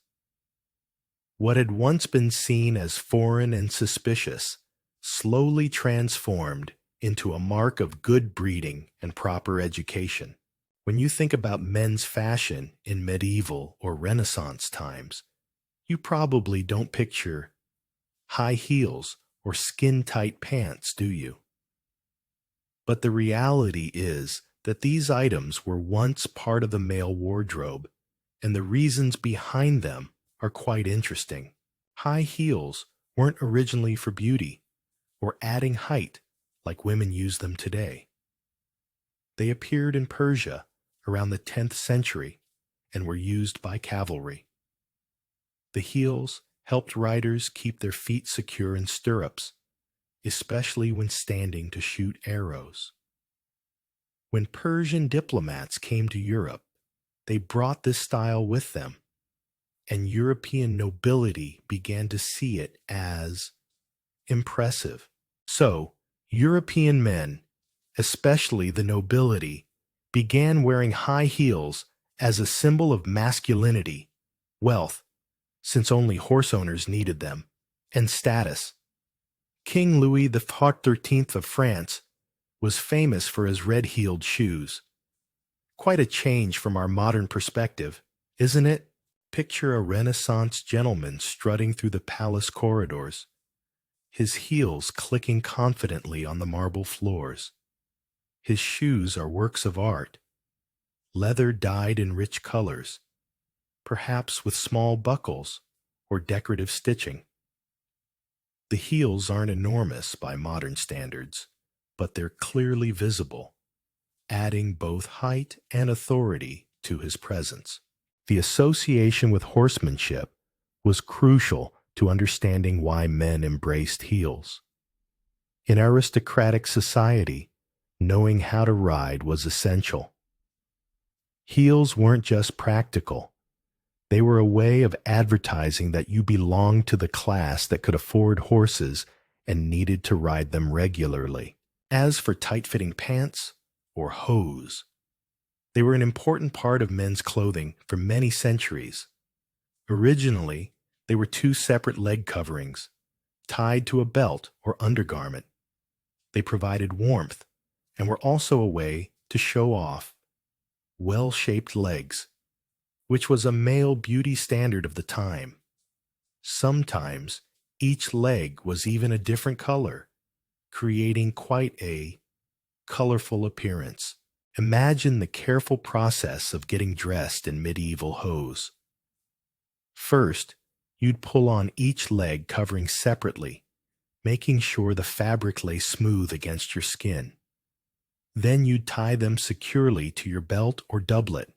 What had once been seen as foreign and suspicious slowly transformed into a mark of good breeding and proper education. When you think about men's fashion in medieval or Renaissance times, you probably don't picture high heels or skin-tight pants, do you? But the reality is that these items were once part of the male wardrobe, and the reasons behind them are quite interesting. High heels weren't originally for beauty or adding height like women use them today. They appeared in Persia around the 10th century and were used by cavalry. The heels helped riders keep their feet secure in stirrups, especially when standing to shoot arrows. When Persian diplomats came to Europe, they brought this style with them, and European nobility began to see it as impressive. So, European men, especially the nobility, began wearing high heels as a symbol of masculinity, wealth, since only horse owners needed them, and status. King Louis XIII of France was famous for his red-heeled shoes. Quite a change from our modern perspective, isn't it? Picture a Renaissance gentleman strutting through the palace corridors, his heels clicking confidently on the marble floors. His shoes are works of art, leather dyed in rich colors, perhaps with small buckles or decorative stitching. The heels aren't enormous by modern standards, but they're clearly visible, adding both height and authority to his presence. The association with horsemanship was crucial to understanding why men embraced heels. In aristocratic society, knowing how to ride was essential. Heels weren't just practical. They were a way of advertising that you belonged to the class that could afford horses and needed to ride them regularly. As for tight-fitting pants or hose, they were an important part of men's clothing for many centuries. Originally, they were two separate leg coverings, tied to a belt or undergarment. They provided warmth and were also a way to show off well-shaped legs, which was a male beauty standard of the time. Sometimes each leg was even a different color, creating quite a colorful appearance. Imagine the careful process of getting dressed in medieval hose. First, you'd pull on each leg covering separately, making sure the fabric lay smooth against your skin. Then you'd tie them securely to your belt or doublet,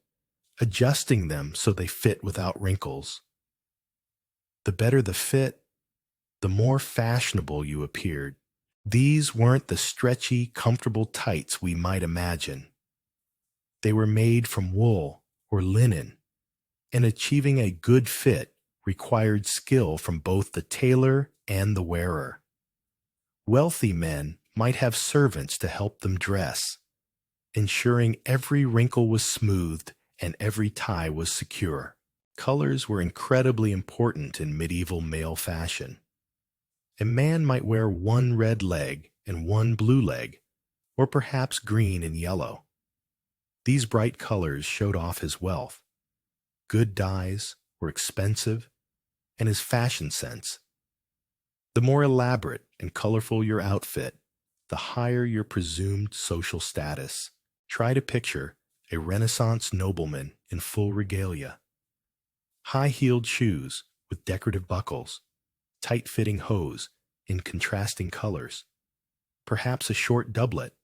adjusting them so they fit without wrinkles. The better the fit, the more fashionable you appeared. These weren't the stretchy, comfortable tights we might imagine. They were made from wool or linen, and achieving a good fit required skill from both the tailor and the wearer. Wealthy men might have servants to help them dress, ensuring every wrinkle was smoothed and every tie was secure. Colors were incredibly important in medieval male fashion. A man might wear one red leg and one blue leg, or perhaps green and yellow. These bright colors showed off his wealth. Good dyes were expensive, and his fashion sense. The more elaborate and colorful your outfit, the higher your presumed social status. Try to picture a Renaissance nobleman in full regalia. High-heeled shoes with decorative buckles, tight-fitting hose in contrasting colors, perhaps a short doublet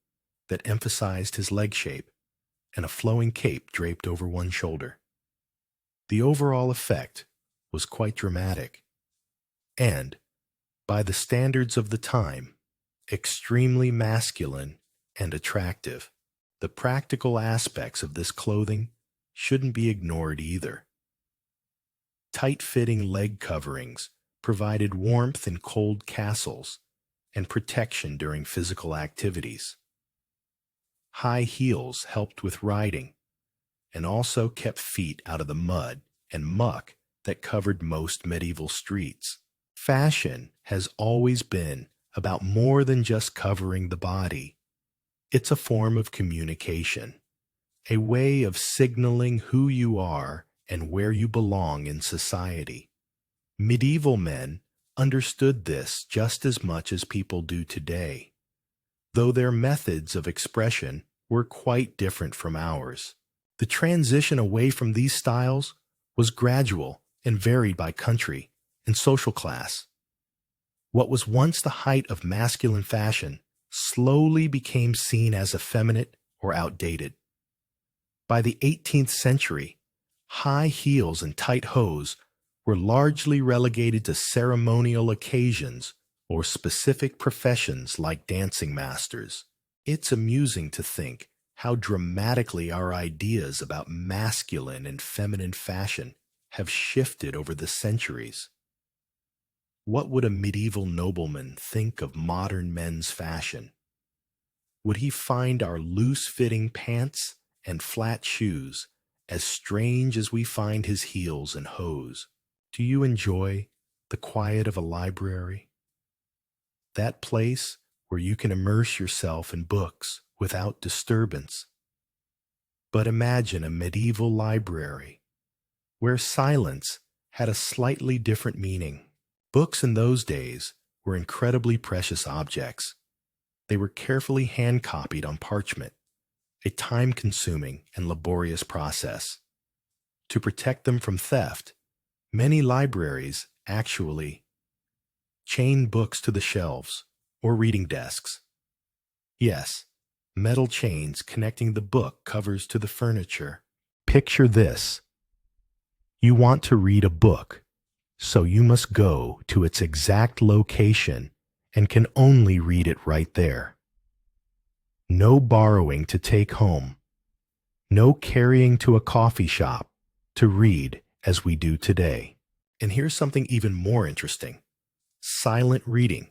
that emphasized his leg shape, and a flowing cape draped over one shoulder. The overall effect was quite dramatic, and, by the standards of the time, extremely masculine and attractive. The practical aspects of this clothing shouldn't be ignored either. Tight-fitting leg coverings provided warmth in cold castles and protection during physical activities. High heels helped with riding and also kept feet out of the mud and muck that covered most medieval streets. Fashion has always been about more than just covering the body. It's a form of communication, a way of signaling who you are and where you belong in society. Medieval men understood this just as much as people do today, though their methods of expression were quite different from ours. The transition away from these styles was gradual and varied by country and social class. What was once the height of masculine fashion slowly became seen as effeminate or outdated. By the 18th century, high heels and tight hose were largely relegated to ceremonial occasions or specific professions like dancing masters. It's amusing to think how dramatically our ideas about masculine and feminine fashion have shifted over the centuries. What would a medieval nobleman think of modern men's fashion? Would he find our loose-fitting pants and flat shoes as strange as we find his heels and hose? Do you enjoy the quiet of a library? That place where you can immerse yourself in books without disturbance. But imagine a medieval library where silence had a slightly different meaning. Books in those days were incredibly precious objects. They were carefully hand-copied on parchment, a time-consuming and laborious process. To protect them from theft, many libraries actually chained books to the shelves or reading desks. Yes, metal chains connecting the book covers to the furniture. Picture this. You want to read a book, so you must go to its exact location and can only read it right there. No borrowing to take home. No carrying to a coffee shop to read as we do today. And here's something even more interesting. Silent reading,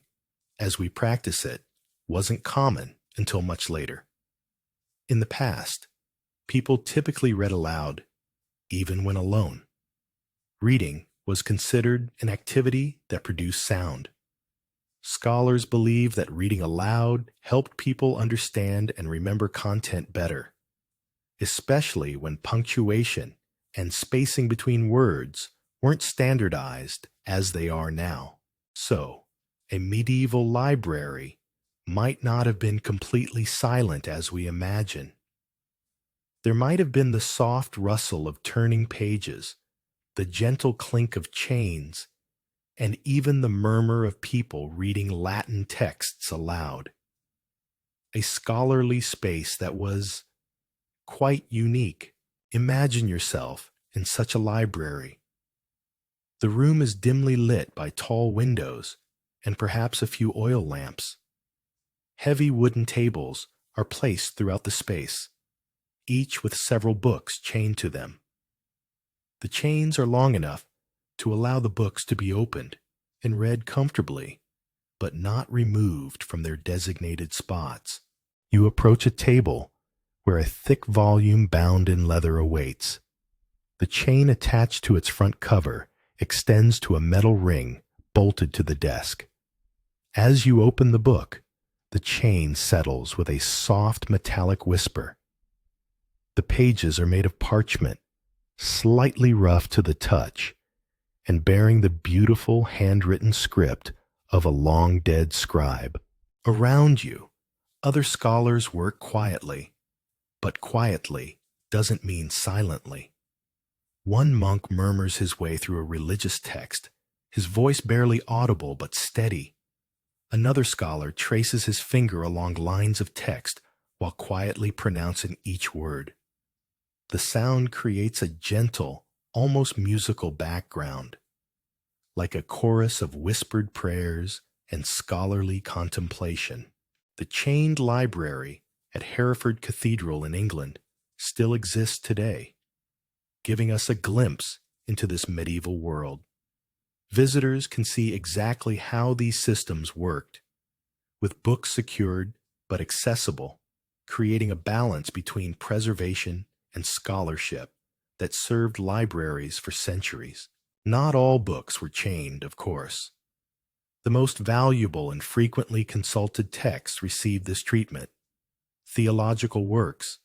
as we practice it, wasn't common until much later. In the past, people typically read aloud, even when alone. Reading was considered an activity that produced sound. Scholars believe that reading aloud helped people understand and remember content better, especially when punctuation and spacing between words weren't standardized as they are now. So, a medieval library might not have been completely silent as we imagine. There might have been the soft rustle of turning pages, the gentle clink of chains, and even the murmur of people reading Latin texts aloud. a scholarly space that was quite unique. Imagine yourself in such a library. The room is dimly lit by tall windows and perhaps a few oil lamps. Heavy wooden tables are placed throughout the space, each with several books chained to them. The chains are long enough to allow the books to be opened and read comfortably, but not removed from their designated spots. You approach a table where a thick volume bound in leather awaits. The chain attached to its front cover extends to a metal ring bolted to the desk. As you open the book, the chain settles with a soft metallic whisper. The pages are made of parchment, slightly rough to the touch, and bearing the beautiful handwritten script of a long-dead scribe. Around you, other scholars work quietly, but quietly doesn't mean silently. One monk murmurs his way through a religious text, his voice barely audible but steady. Another scholar traces his finger along lines of text while quietly pronouncing each word. The sound creates a gentle, almost musical background, like a chorus of whispered prayers and scholarly contemplation. The chained library at Hereford Cathedral in England still exists today, giving us a glimpse into this medieval world. Visitors can see exactly how these systems worked, with books secured but accessible, creating a balance between preservation and scholarship that served libraries for centuries. Not all books were chained, of course. The most valuable and frequently consulted texts received this treatment: theological works,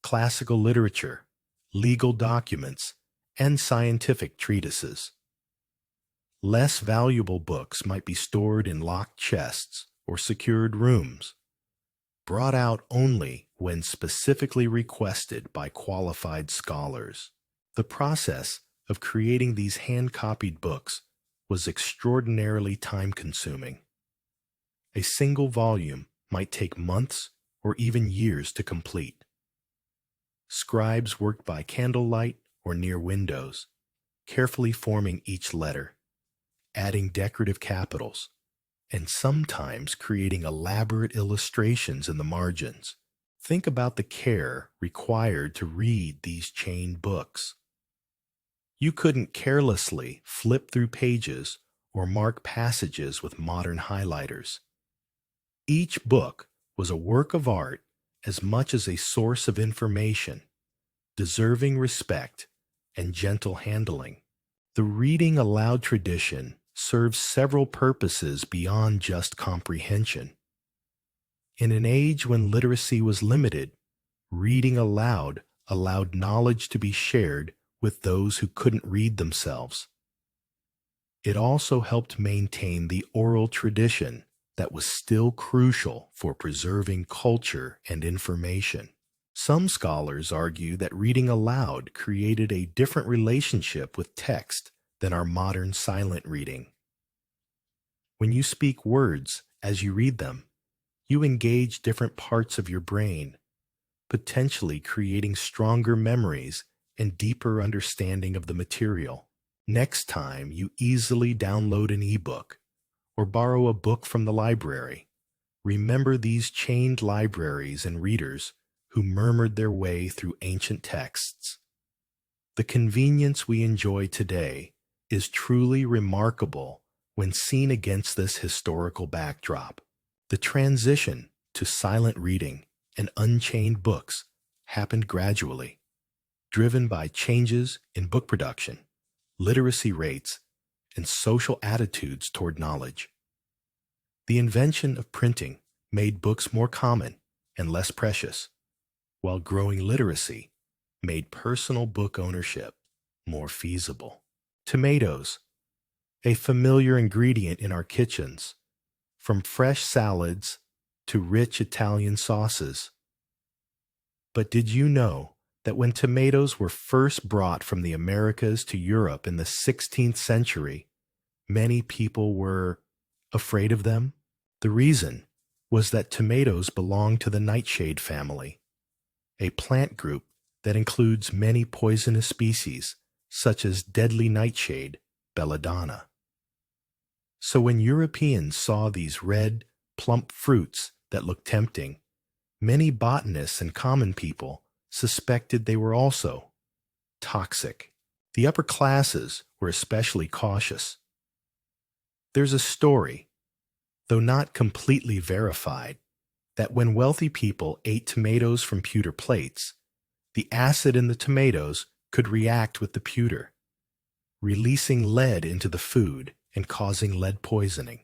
classical literature, legal documents, and scientific treatises. Less valuable books might be stored in locked chests or secured rooms, brought out only when specifically requested by qualified scholars. The process of creating these hand-copied books was extraordinarily time-consuming. A single volume might take months or even years to complete. Scribes worked by candlelight or near windows, carefully forming each letter, adding decorative capitals, and sometimes creating elaborate illustrations in the margins. Think about the care required to read these chained books. You couldn't carelessly flip through pages or mark passages with modern highlighters. Each book was a work of art as much as a source of information, deserving respect and gentle handling. The reading aloud tradition serves several purposes beyond just comprehension. In an age when literacy was limited, reading aloud allowed knowledge to be shared with those who couldn't read themselves. It also helped maintain the oral tradition that was still crucial for preserving culture and information. Some scholars argue that reading aloud created a different relationship with text than our modern silent reading. When you speak words as you read them, you engage different parts of your brain, potentially creating stronger memories and deeper understanding of the material. Next time you easily download an ebook or borrow a book from the library, remember these chained libraries and readers who murmured their way through ancient texts. The convenience we enjoy today is truly remarkable when seen against this historical backdrop. The transition to silent reading and unchained books happened gradually, driven by changes in book production, literacy rates, and social attitudes toward knowledge. The invention of printing made books more common and less precious, while growing literacy made personal book ownership more feasible. Tomatoes, a familiar ingredient in our kitchens, from fresh salads to rich Italian sauces. But did you know that when tomatoes were first brought from the Americas to Europe in the 16th century, many people were afraid of them? The reason was that tomatoes belong to the nightshade family, a plant group that includes many poisonous species, such as deadly nightshade, belladonna. So when Europeans saw these red, plump fruits that looked tempting, many botanists and common people suspected they were also toxic. The upper classes were especially cautious. There's a story, though not completely verified, that when wealthy people ate tomatoes from pewter plates, the acid in the tomatoes could react with the pewter, releasing lead into the food and causing lead poisoning.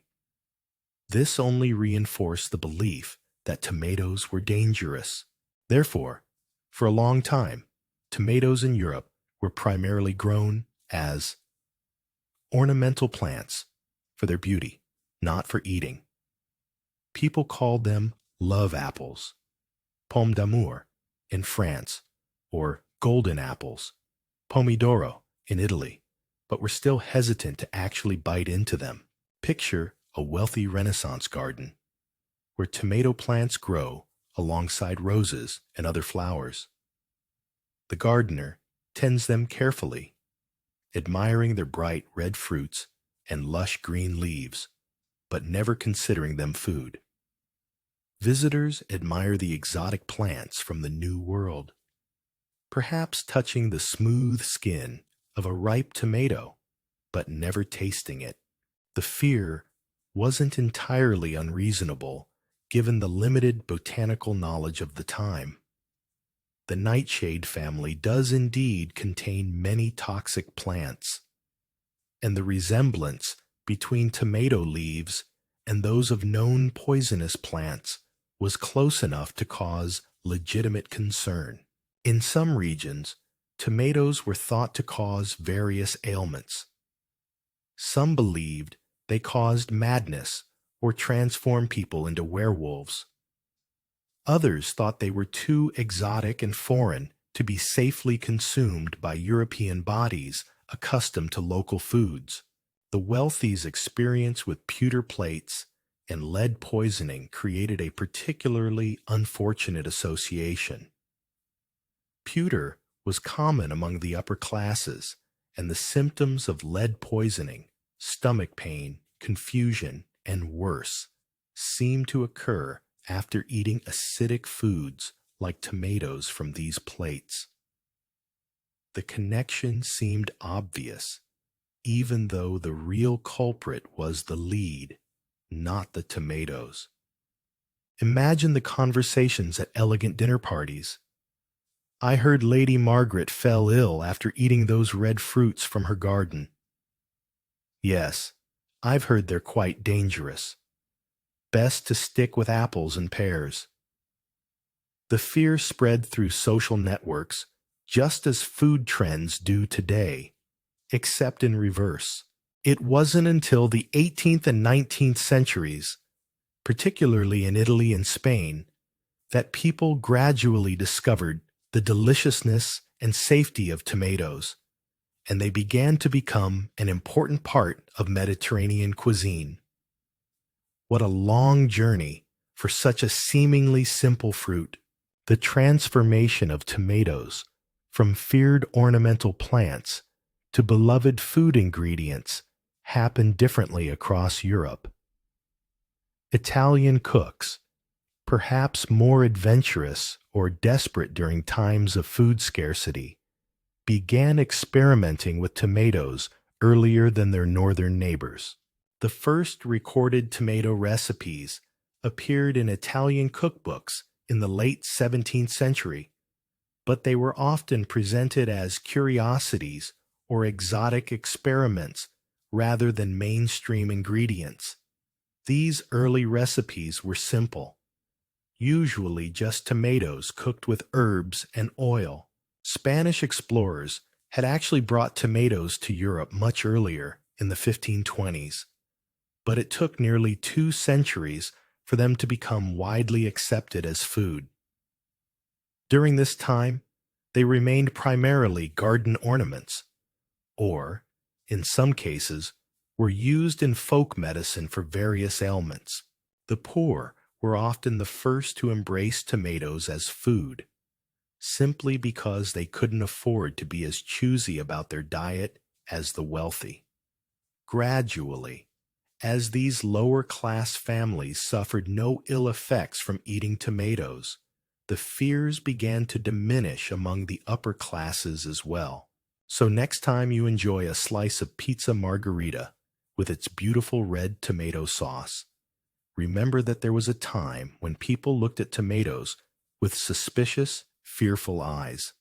This only reinforced the belief that tomatoes were dangerous. Therefore, for a long time, tomatoes in Europe were primarily grown as ornamental plants for their beauty, not for eating. People called them love apples, pomme d'amour in France, or golden apples, pomodoro in Italy, but were still hesitant to actually bite into them. Picture a wealthy Renaissance garden where tomato plants grow alongside roses and other flowers. The gardener tends them carefully, admiring their bright red fruits and lush green leaves, but never considering them food. Visitors admire the exotic plants from the New World, perhaps touching the smooth skin of a ripe tomato, but never tasting it. The fear wasn't entirely unreasonable given the limited botanical knowledge of the time. The nightshade family does indeed contain many toxic plants, and the resemblance between tomato leaves and those of known poisonous plants was close enough to cause legitimate concern. In some regions, tomatoes were thought to cause various ailments. Some believed they caused madness or transformed people into werewolves. Others thought they were too exotic and foreign to be safely consumed by European bodies accustomed to local foods. The wealthy's experience with pewter plates and lead poisoning created a particularly unfortunate association. Pewter was common among the upper classes, and the symptoms of lead poisoning, stomach pain, confusion, and worse, seemed to occur after eating acidic foods like tomatoes from these plates. The connection seemed obvious, even though the real culprit was the lead, not the tomatoes. Imagine the conversations at elegant dinner parties. I heard Lady Margaret fell ill after eating those red fruits from her garden. Yes, I've heard they're quite dangerous. Best to stick with apples and pears. The fear spread through social networks just as food trends do today, except in reverse. It wasn't until the 18th and 19th centuries, particularly in Italy and Spain, that people gradually discovered the deliciousness and safety of tomatoes, and they began to become an important part of Mediterranean cuisine. What a long journey for such a seemingly simple fruit. The transformation of tomatoes from feared ornamental plants to beloved food ingredients happened differently across Europe. Italian cooks, perhaps more adventurous or desperate during times of food scarcity, began experimenting with tomatoes earlier than their northern neighbors. The first recorded tomato recipes appeared in Italian cookbooks in the late 17th century, but they were often presented as curiosities or exotic experiments rather than mainstream ingredients. These early recipes were simple, usually just tomatoes cooked with herbs and oil. Spanish explorers had actually brought tomatoes to Europe much earlier, in the 1520s, but it took nearly 2 centuries for them to become widely accepted as food. During this time, they remained primarily garden ornaments, or, in some cases, were used in folk medicine for various ailments. The poor were often the first to embrace tomatoes as food, simply because they couldn't afford to be as choosy about their diet as the wealthy. Gradually, as these lower-class families suffered no ill effects from eating tomatoes, the fears began to diminish among the upper classes as well. So next time you enjoy a slice of pizza margherita with its beautiful red tomato sauce, remember that there was a time when people looked at tomatoes with suspicious, fearful eyes.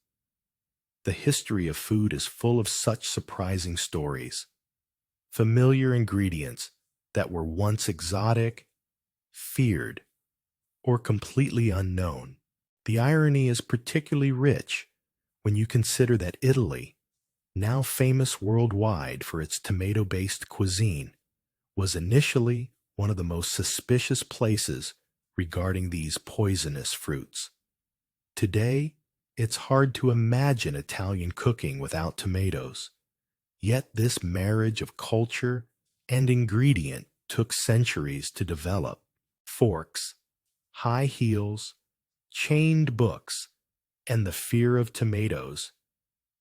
The history of food is full of such surprising stories. Familiar ingredients that were once exotic, feared, or completely unknown. The irony is particularly rich when you consider that Italy, now famous worldwide for its tomato-based cuisine, was initially one of the most suspicious places regarding these poisonous fruits. Today, it's hard to imagine Italian cooking without tomatoes. Yet this marriage of culture and ingredient took centuries to develop. Forks, high heels, chained books, and the fear of tomatoes.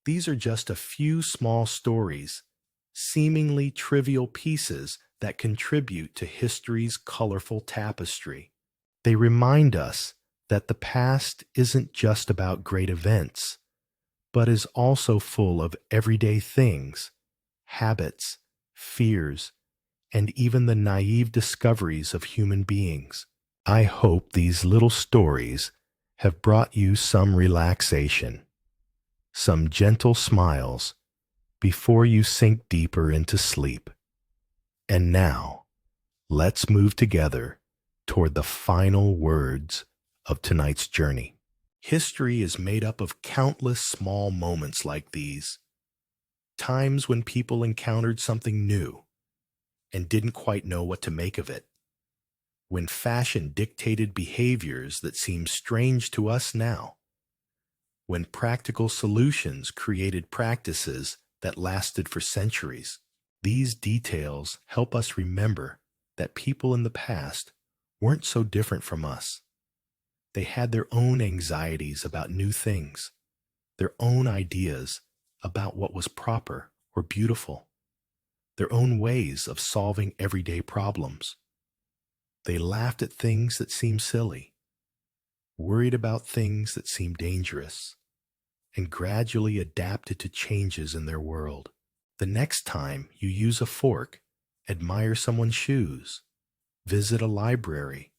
These are just a few small stories, seemingly trivial pieces that contribute to history's colorful tapestry. They remind us that the past isn't just about great events, but is also full of everyday things, habits, fears, and even the naive discoveries of human beings. I hope these little stories have brought you some relaxation, some gentle smiles before you sink deeper into sleep. And now, let's move together toward the final words of tonight's journey. History is made up of countless small moments like these, times when people encountered something new and didn't quite know what to make of it, when fashion dictated behaviors that seem strange to us now, when practical solutions created practices that lasted for centuries. These details help us remember that people in the past weren't so different from us. They had their own anxieties about new things, their own ideas about what was proper or beautiful, their own ways of solving everyday problems. They laughed at things that seemed silly, worried about things that seemed dangerous, and gradually adapted to changes in their world. The next time you use a fork, admire someone's shoes, visit a library,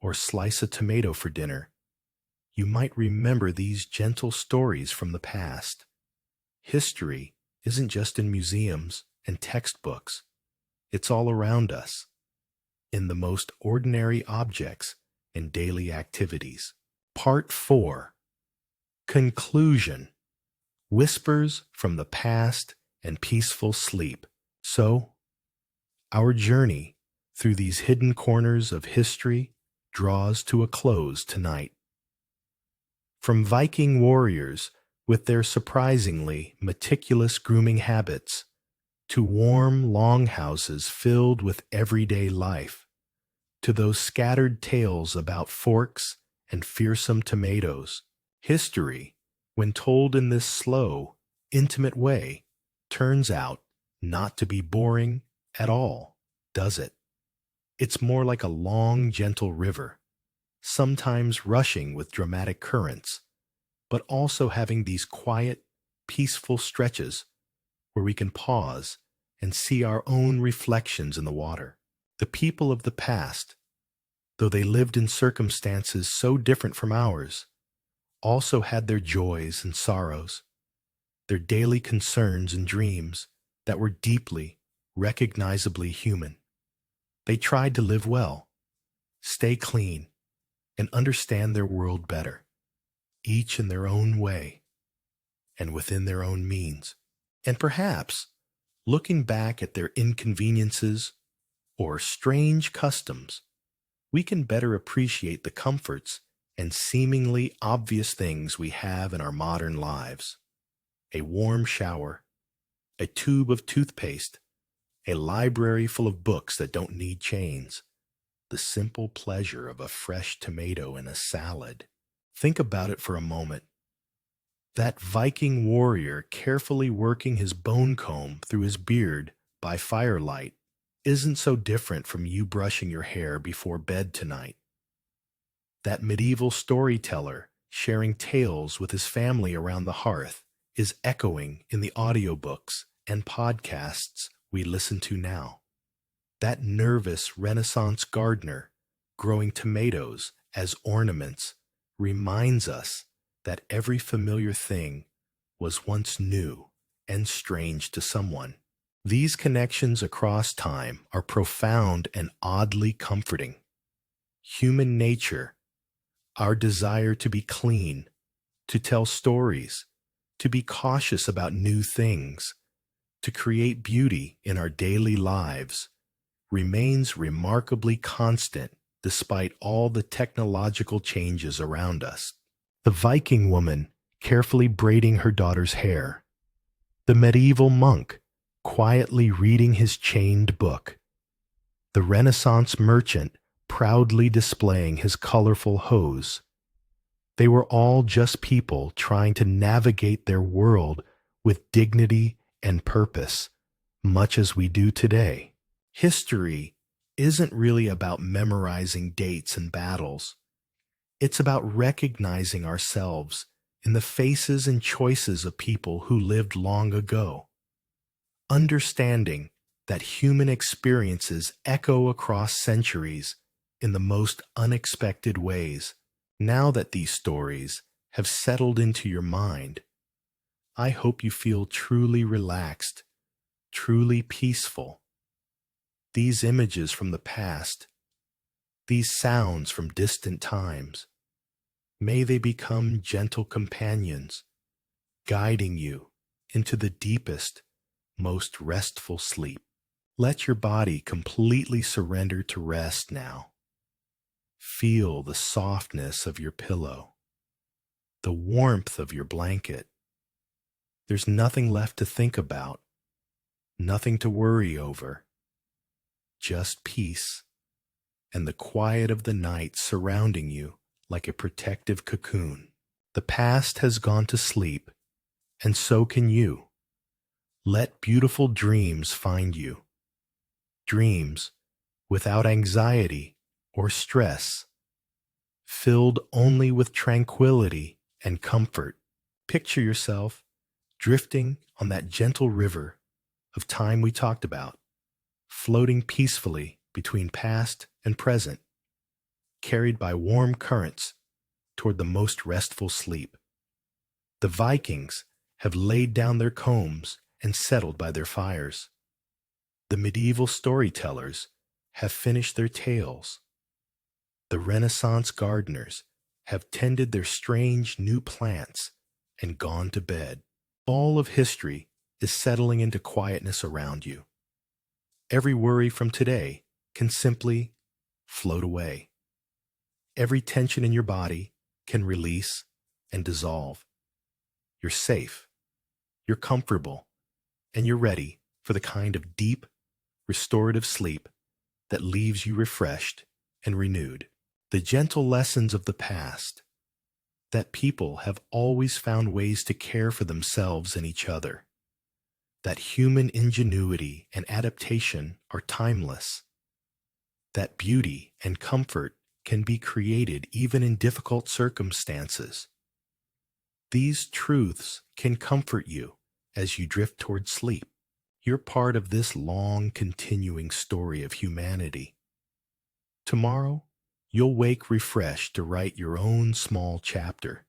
or slice a tomato for dinner, you might remember these gentle stories from the past. History isn't just in museums and textbooks. It's all around us, in the most ordinary objects and daily activities. Part 4. Conclusion. Whispers from the past and peaceful sleep. So, our journey through these hidden corners of history draws to a close tonight. From Viking warriors with their surprisingly meticulous grooming habits, to warm longhouses filled with everyday life, to those scattered tales about forks and fearsome tomatoes, history, when told in this slow, intimate way, turns out not to be boring at all, does it? It's more like a long, gentle river, sometimes rushing with dramatic currents, but also having these quiet, peaceful stretches where we can pause and see our own reflections in the water. The people of the past, though they lived in circumstances so different from ours, also had their joys and sorrows, their daily concerns and dreams that were deeply, recognizably human. They tried to live well, stay clean, and understand their world better, each in their own way and within their own means. And perhaps, looking back at their inconveniences or strange customs, we can better appreciate the comforts and seemingly obvious things we have in our modern lives. A warm shower, a tube of toothpaste, a library full of books that don't need chains, the simple pleasure of a fresh tomato in a salad. Think about it for a moment. That Viking warrior carefully working his bone comb through his beard by firelight isn't so different from you brushing your hair before bed tonight. That medieval storyteller sharing tales with his family around the hearth is echoing in the audiobooks and podcasts we listen to now. That nervous Renaissance gardener growing tomatoes as ornaments reminds us that every familiar thing was once new and strange to someone. These connections across time are profound and oddly comforting. Human nature, our desire to be clean, to tell stories, to be cautious about new things, to create beauty in our daily lives, remains remarkably constant despite all the technological changes around us. The Viking woman carefully braiding her daughter's hair, the medieval monk quietly reading his chained book, the Renaissance merchant proudly displaying his colorful hose. They were all just people trying to navigate their world with dignity and purpose, much as we do today. History isn't really about memorizing dates and battles. It's about recognizing ourselves in the faces and choices of people who lived long ago. Understanding that human experiences echo across centuries in the most unexpected ways. Now that these stories have settled into your mind, I hope you feel truly relaxed, truly peaceful. These images from the past, these sounds from distant times, may they become gentle companions, guiding you into the deepest, most restful sleep. Let your body completely surrender to rest now. Feel the softness of your pillow, the warmth of your blanket. There's nothing left to think about, nothing to worry over. Just peace and the quiet of the night surrounding you like a protective cocoon. The past has gone to sleep, and so can you. Let beautiful dreams find you. Dreams without anxiety or stress, filled only with tranquility and comfort. Picture yourself drifting on that gentle river of time we talked about, floating peacefully between past and present, carried by warm currents toward the most restful sleep. The Vikings have laid down their combs and settled by their fires. The medieval storytellers have finished their tales. The Renaissance gardeners have tended their strange new plants and gone to bed. All of history is settling into quietness around you. Every worry from today can simply float away. Every tension in your body can release and dissolve. You're safe, you're comfortable, and you're ready for the kind of deep, restorative sleep that leaves you refreshed and renewed. The gentle lessons of the past, that people have always found ways to care for themselves and each other, that human ingenuity and adaptation are timeless, that beauty and comfort can be created even in difficult circumstances. These truths can comfort you as you drift toward sleep. You're part of this long, continuing story of humanity. Tomorrow, you'll wake refreshed to write your own small chapter.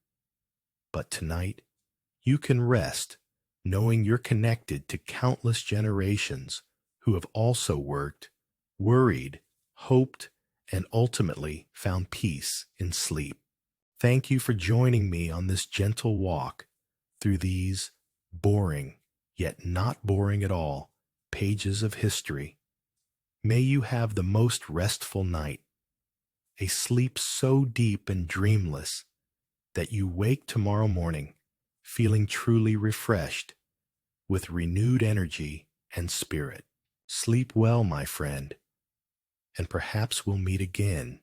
But tonight, you can rest knowing you're connected to countless generations who have also worked, worried, hoped, and ultimately found peace in sleep. Thank you for joining me on this gentle walk through these boring, yet not boring at all, pages of history. May you have the most restful night, a sleep so deep and dreamless that you wake tomorrow morning feeling truly refreshed, with renewed energy and spirit. Sleep well, my friend, and perhaps we'll meet again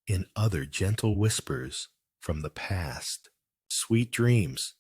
in other gentle whispers from the past. Sweet dreams.